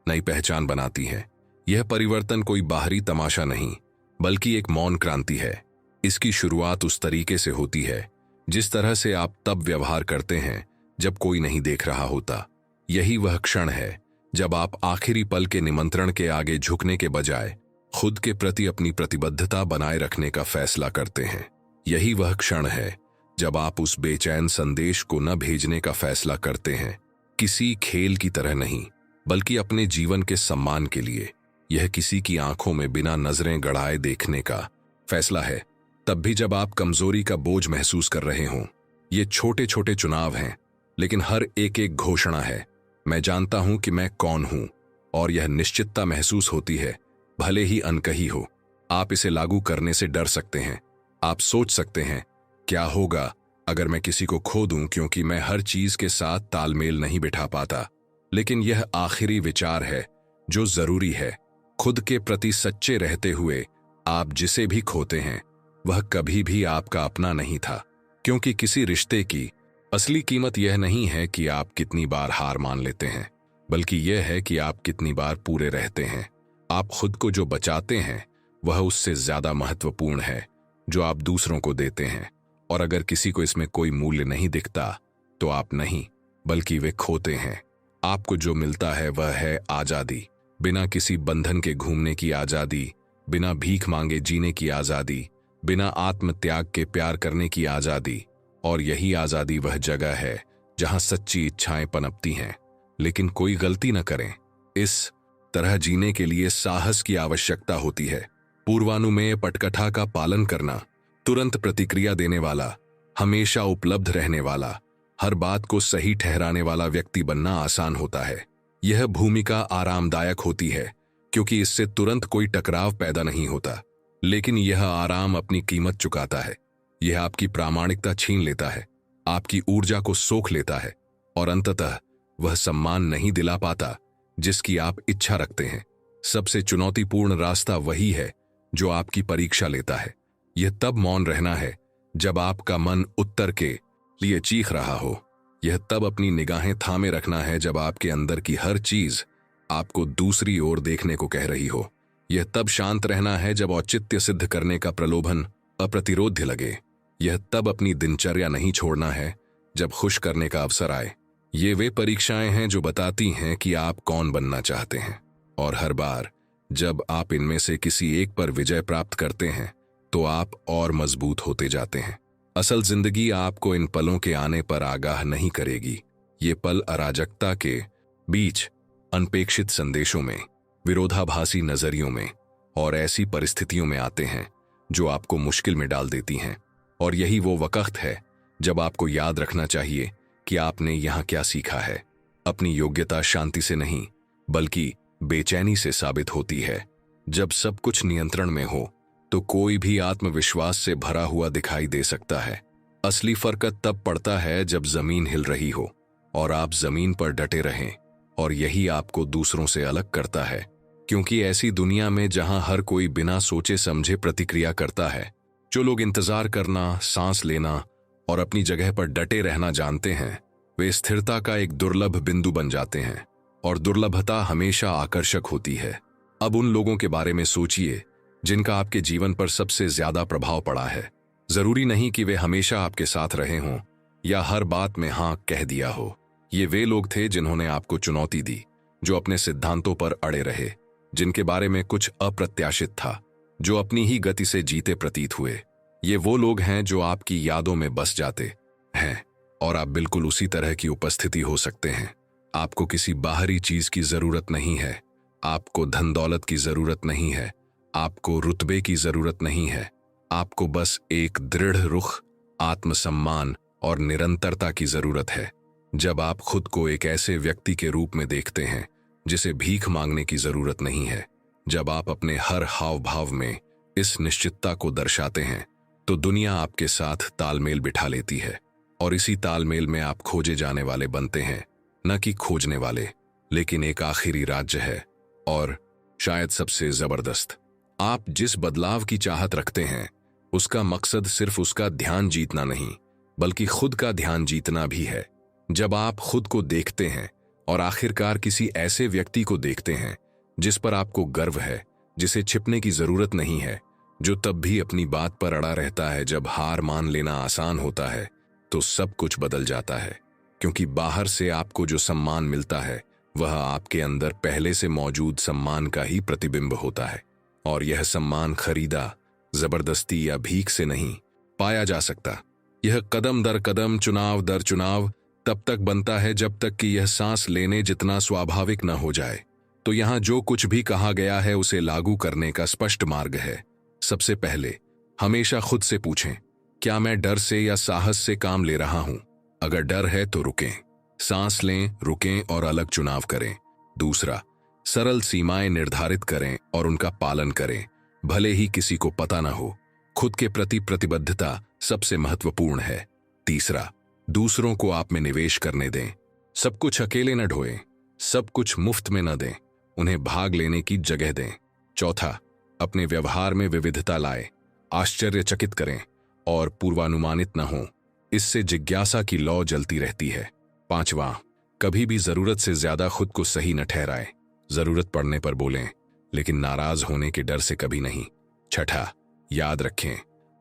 नई पहचान बनाती है। यह परिवर्तन कोई बाहरी तमाशा नहीं, बल्कि एक मौन क्रांति है। इसकी शुरुआत उस तरीके से होती है जिस तरह से आप तब व्यवहार करते हैं जब कोई नहीं देख रहा होता। यही वह क्षण है जब आप आखिरी पल के निमंत्रण के आगे झुकने के बजाय खुद के प्रति अपनी प्रतिबद्धता बनाए रखने का फैसला करते हैं। यही वह क्षण है जब आप उस बेचैन संदेश को न भेजने का फैसला करते हैं, किसी खेल की तरह नहीं, बल्कि अपने जीवन के सम्मान के लिए। यह किसी की आंखों में बिना नजरें गड़ाए देखने का फैसला है, तब भी जब आप कमजोरी का बोझ महसूस कर रहे हों। ये छोटे छोटे चुनाव हैं, लेकिन हर एक एक घोषणा है, मैं जानता हूं कि मैं कौन हूं। और यह निश्चितता महसूस होती है, भले ही अनकही हो। आप इसे लागू करने से डर सकते हैं। आप सोच सकते हैं, क्या होगा अगर मैं किसी को खो दूं, क्योंकि मैं हर चीज के साथ तालमेल नहीं बिठा पाता। लेकिन यह आखिरी विचार है जो जरूरी है। खुद के प्रति सच्चे रहते हुए आप जिसे भी खोते हैं, वह कभी भी आपका अपना नहीं था। क्योंकि किसी रिश्ते की असली कीमत यह नहीं है कि आप कितनी बार हार मान लेते हैं, बल्कि यह है कि आप कितनी बार पूरे रहते हैं। आप खुद को जो बचाते हैं वह उससे ज्यादा महत्वपूर्ण है जो आप दूसरों को देते हैं। और अगर किसी को इसमें कोई मूल्य नहीं दिखता, तो आप नहीं, बल्कि वे खोते हैं। आपको जो मिलता है वह है आजादी, बिना किसी बंधन के घूमने की आजादी, बिना भीख मांगे जीने की आजादी, बिना आत्मत्याग के प्यार करने की आजादी। और यही आजादी वह जगह है जहां सच्ची इच्छाएं पनपती हैं। लेकिन कोई गलती न करें, इस तरह जीने के लिए साहस की आवश्यकता होती है। पूर्वानुमेय पटकथा का पालन करना, तुरंत प्रतिक्रिया देने वाला, हमेशा उपलब्ध रहने वाला, हर बात को सही ठहराने वाला व्यक्ति बनना आसान होता है। यह भूमिका आरामदायक होती है क्योंकि इससे तुरंत कोई टकराव पैदा नहीं होता। लेकिन यह आराम अपनी कीमत चुकाता है। यह आपकी प्रामाणिकता छीन लेता है, आपकी ऊर्जा को सोख लेता है, और अंततः वह सम्मान नहीं दिला पाता जिसकी आप इच्छा रखते हैं। सबसे चुनौतीपूर्ण रास्ता वही है जो आपकी परीक्षा लेता है। यह तब मौन रहना है जब आपका मन उत्तर के लिए चीख रहा हो। यह तब अपनी निगाहें थामे रखना है जब आपके अंदर की हर चीज आपको दूसरी ओर देखने को कह रही हो। यह तब शांत रहना है जब औचित्य सिद्ध करने का प्रलोभन अप्रतिरोध्य लगे। यह तब अपनी दिनचर्या नहीं छोड़ना है जब खुश करने का अवसर आए। ये वे परीक्षाएं हैं जो बताती हैं कि आप कौन बनना चाहते हैं। और हर बार जब आप इनमें से किसी एक पर विजय प्राप्त करते हैं, तो आप और मजबूत होते जाते हैं। असल जिंदगी आपको इन पलों के आने पर आगाह नहीं करेगी। ये पल अराजकता के बीच, अनपेक्षित संदेशों में, विरोधाभासी नजरियों में और ऐसी परिस्थितियों में आते हैं जो आपको मुश्किल में डाल देती हैं। और यही वो वक्त है जब आपको याद रखना चाहिए कि आपने यहाँ क्या सीखा है। अपनी योग्यता शांति से नहीं, बल्कि बेचैनी से साबित होती है। जब सब कुछ नियंत्रण में हो, तो कोई भी आत्मविश्वास से भरा हुआ दिखाई दे सकता है। असली फर्क तब पड़ता है जब जमीन हिल रही हो और आप जमीन पर डटे रहें। और यही आपको दूसरों से अलग करता है, क्योंकि ऐसी दुनिया में जहां हर कोई बिना सोचे समझे प्रतिक्रिया करता है, जो लोग इंतजार करना, सांस लेना और अपनी जगह पर डटे रहना जानते हैं, वे स्थिरता का एक दुर्लभ बिंदु बन जाते हैं। और दुर्लभता हमेशा आकर्षक होती है। अब उन लोगों के बारे में सोचिए जिनका आपके जीवन पर सबसे ज्यादा प्रभाव पड़ा है। जरूरी नहीं कि वे हमेशा आपके साथ रहे हों या हर बात में हाँ कह दिया हो। ये वे लोग थे जिन्होंने आपको चुनौती दी, जो अपने सिद्धांतों पर अड़े रहे, जिनके बारे में कुछ अप्रत्याशित था, जो अपनी ही गति से जीते प्रतीत हुए। ये वो लोग हैं जो आपकी यादों में बस जाते हैं। और आप बिल्कुल उसी तरह की उपस्थिति हो सकते हैं। आपको किसी बाहरी चीज की जरूरत नहीं है। आपको धन दौलत की जरूरत नहीं है। आपको रुतबे की जरूरत नहीं है। आपको बस एक दृढ़ रुख, आत्मसम्मान और निरंतरता की जरूरत है। जब आप खुद को एक ऐसे व्यक्ति के रूप में देखते हैं जिसे भीख मांगने की जरूरत नहीं है, जब आप अपने हर हाव भाव में इस निश्चितता को दर्शाते हैं, तो दुनिया आपके साथ तालमेल बिठा लेती है और इसी तालमेल में आप खोजे जाने वाले बनते हैं, न कि खोजने वाले। लेकिन एक आखिरी राज्य है और शायद सबसे जबरदस्त। आप जिस बदलाव की चाहत रखते हैं उसका मकसद सिर्फ उसका ध्यान जीतना नहीं, बल्कि खुद का ध्यान जीतना भी है। जब आप खुद को देखते हैं और आखिरकार किसी ऐसे व्यक्ति को देखते हैं जिस पर आपको गर्व है, जिसे छिपने की जरूरत नहीं है, जो तब भी अपनी बात पर अड़ा रहता है जब हार मान लेना आसान होता है, तो सब कुछ बदल जाता है। क्योंकि बाहर से आपको जो सम्मान मिलता है वह आपके अंदर पहले से मौजूद सम्मान का ही प्रतिबिंब होता है। और यह सम्मान खरीदा, जबरदस्ती या भीख से नहीं पाया जा सकता। यह कदम दर कदम, चुनाव दर चुनाव तब तक बनता है जब तक कि यह सांस लेने जितना स्वाभाविक न हो जाए। तो यहाँ जो कुछ भी कहा गया है उसे लागू करने का स्पष्ट मार्ग है। सबसे पहले हमेशा खुद से पूछें, क्या मैं डर से या साहस से काम ले रहा हूं? अगर डर है तो रुकें, सांस लें, रुकें और अलग चुनाव करें। दूसरा, सरल सीमाएं निर्धारित करें और उनका पालन करें, भले ही किसी को पता ना हो। खुद के प्रति प्रतिबद्धता सबसे महत्वपूर्ण है। तीसरा, दूसरों को आप में निवेश करने दें। सब कुछ अकेले न ढोएं, सब कुछ मुफ्त में न दें, उन्हें भाग लेने की जगह दें। चौथा, अपने व्यवहार में विविधता लाएं, आश्चर्यचकित करें और पूर्वानुमानित न हों। इससे जिज्ञासा की लौ जलती रहती है। पांचवां, कभी भी जरूरत से ज्यादा खुद को सही न ठहराएं। जरूरत पड़ने पर बोलें, लेकिन नाराज होने के डर से कभी नहीं। छठा, याद रखें,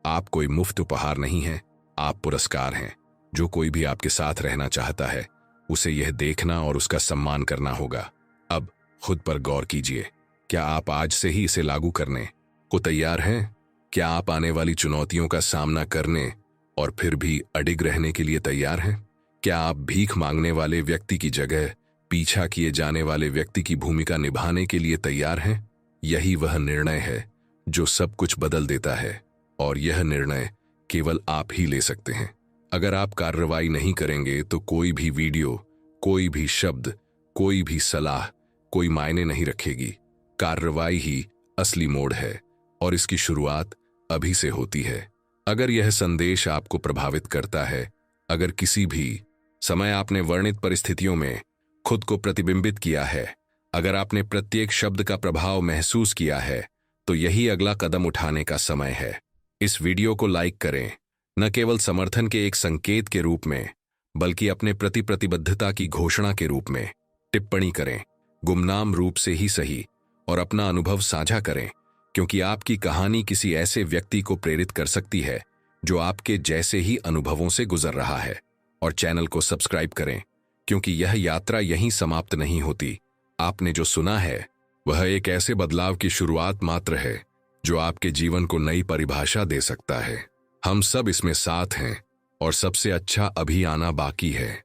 आप कोई मुफ्त उपहार नहीं हैं, आप पुरस्कार हैं। जो कोई भी आपके साथ रहना चाहता है उसे यह देखना और उसका सम्मान करना होगा। अब खुद पर गौर कीजिए, क्या आप आज से ही इसे लागू करने को तैयार हैं? क्या आप आने वाली चुनौतियों का सामना करने और फिर भी अडिग रहने के लिए तैयार हैं? क्या आप भीख मांगने वाले व्यक्ति की जगह पीछा किए जाने वाले व्यक्ति की भूमिका निभाने के लिए तैयार हैं? यही वह निर्णय है जो सब कुछ बदल देता है, और यह निर्णय केवल आप ही ले सकते हैं। अगर आप कार्रवाई नहीं करेंगे तो कोई भी वीडियो, कोई भी शब्द, कोई भी सलाह कोई मायने नहीं रखेगी। कार्रवाई ही असली मोड़ है और इसकी शुरुआत अभी से होती है। अगर यह संदेश आपको प्रभावित करता है, अगर किसी भी समय आपने वर्णित परिस्थितियों में खुद को प्रतिबिंबित किया है, अगर आपने प्रत्येक शब्द का प्रभाव महसूस किया है, तो यही अगला कदम उठाने का समय है। इस वीडियो को लाइक करें, न केवल समर्थन के एक संकेत के रूप में, बल्कि अपने प्रति प्रतिबद्धता की घोषणा के रूप में। टिप्पणी करें, गुमनाम रूप से ही सही, और अपना अनुभव साझा करें, क्योंकि आपकी कहानी किसी ऐसे व्यक्ति को प्रेरित कर सकती है जो आपके जैसे ही अनुभवों से गुजर रहा है। और चैनल को सब्सक्राइब करें, क्योंकि यह यात्रा यहीं समाप्त नहीं होती। आपने जो सुना है वह एक ऐसे बदलाव की शुरुआत मात्र है जो आपके जीवन को नई परिभाषा दे सकता है। हम सब इसमें साथ हैं और सबसे अच्छा अभी आना बाकी है।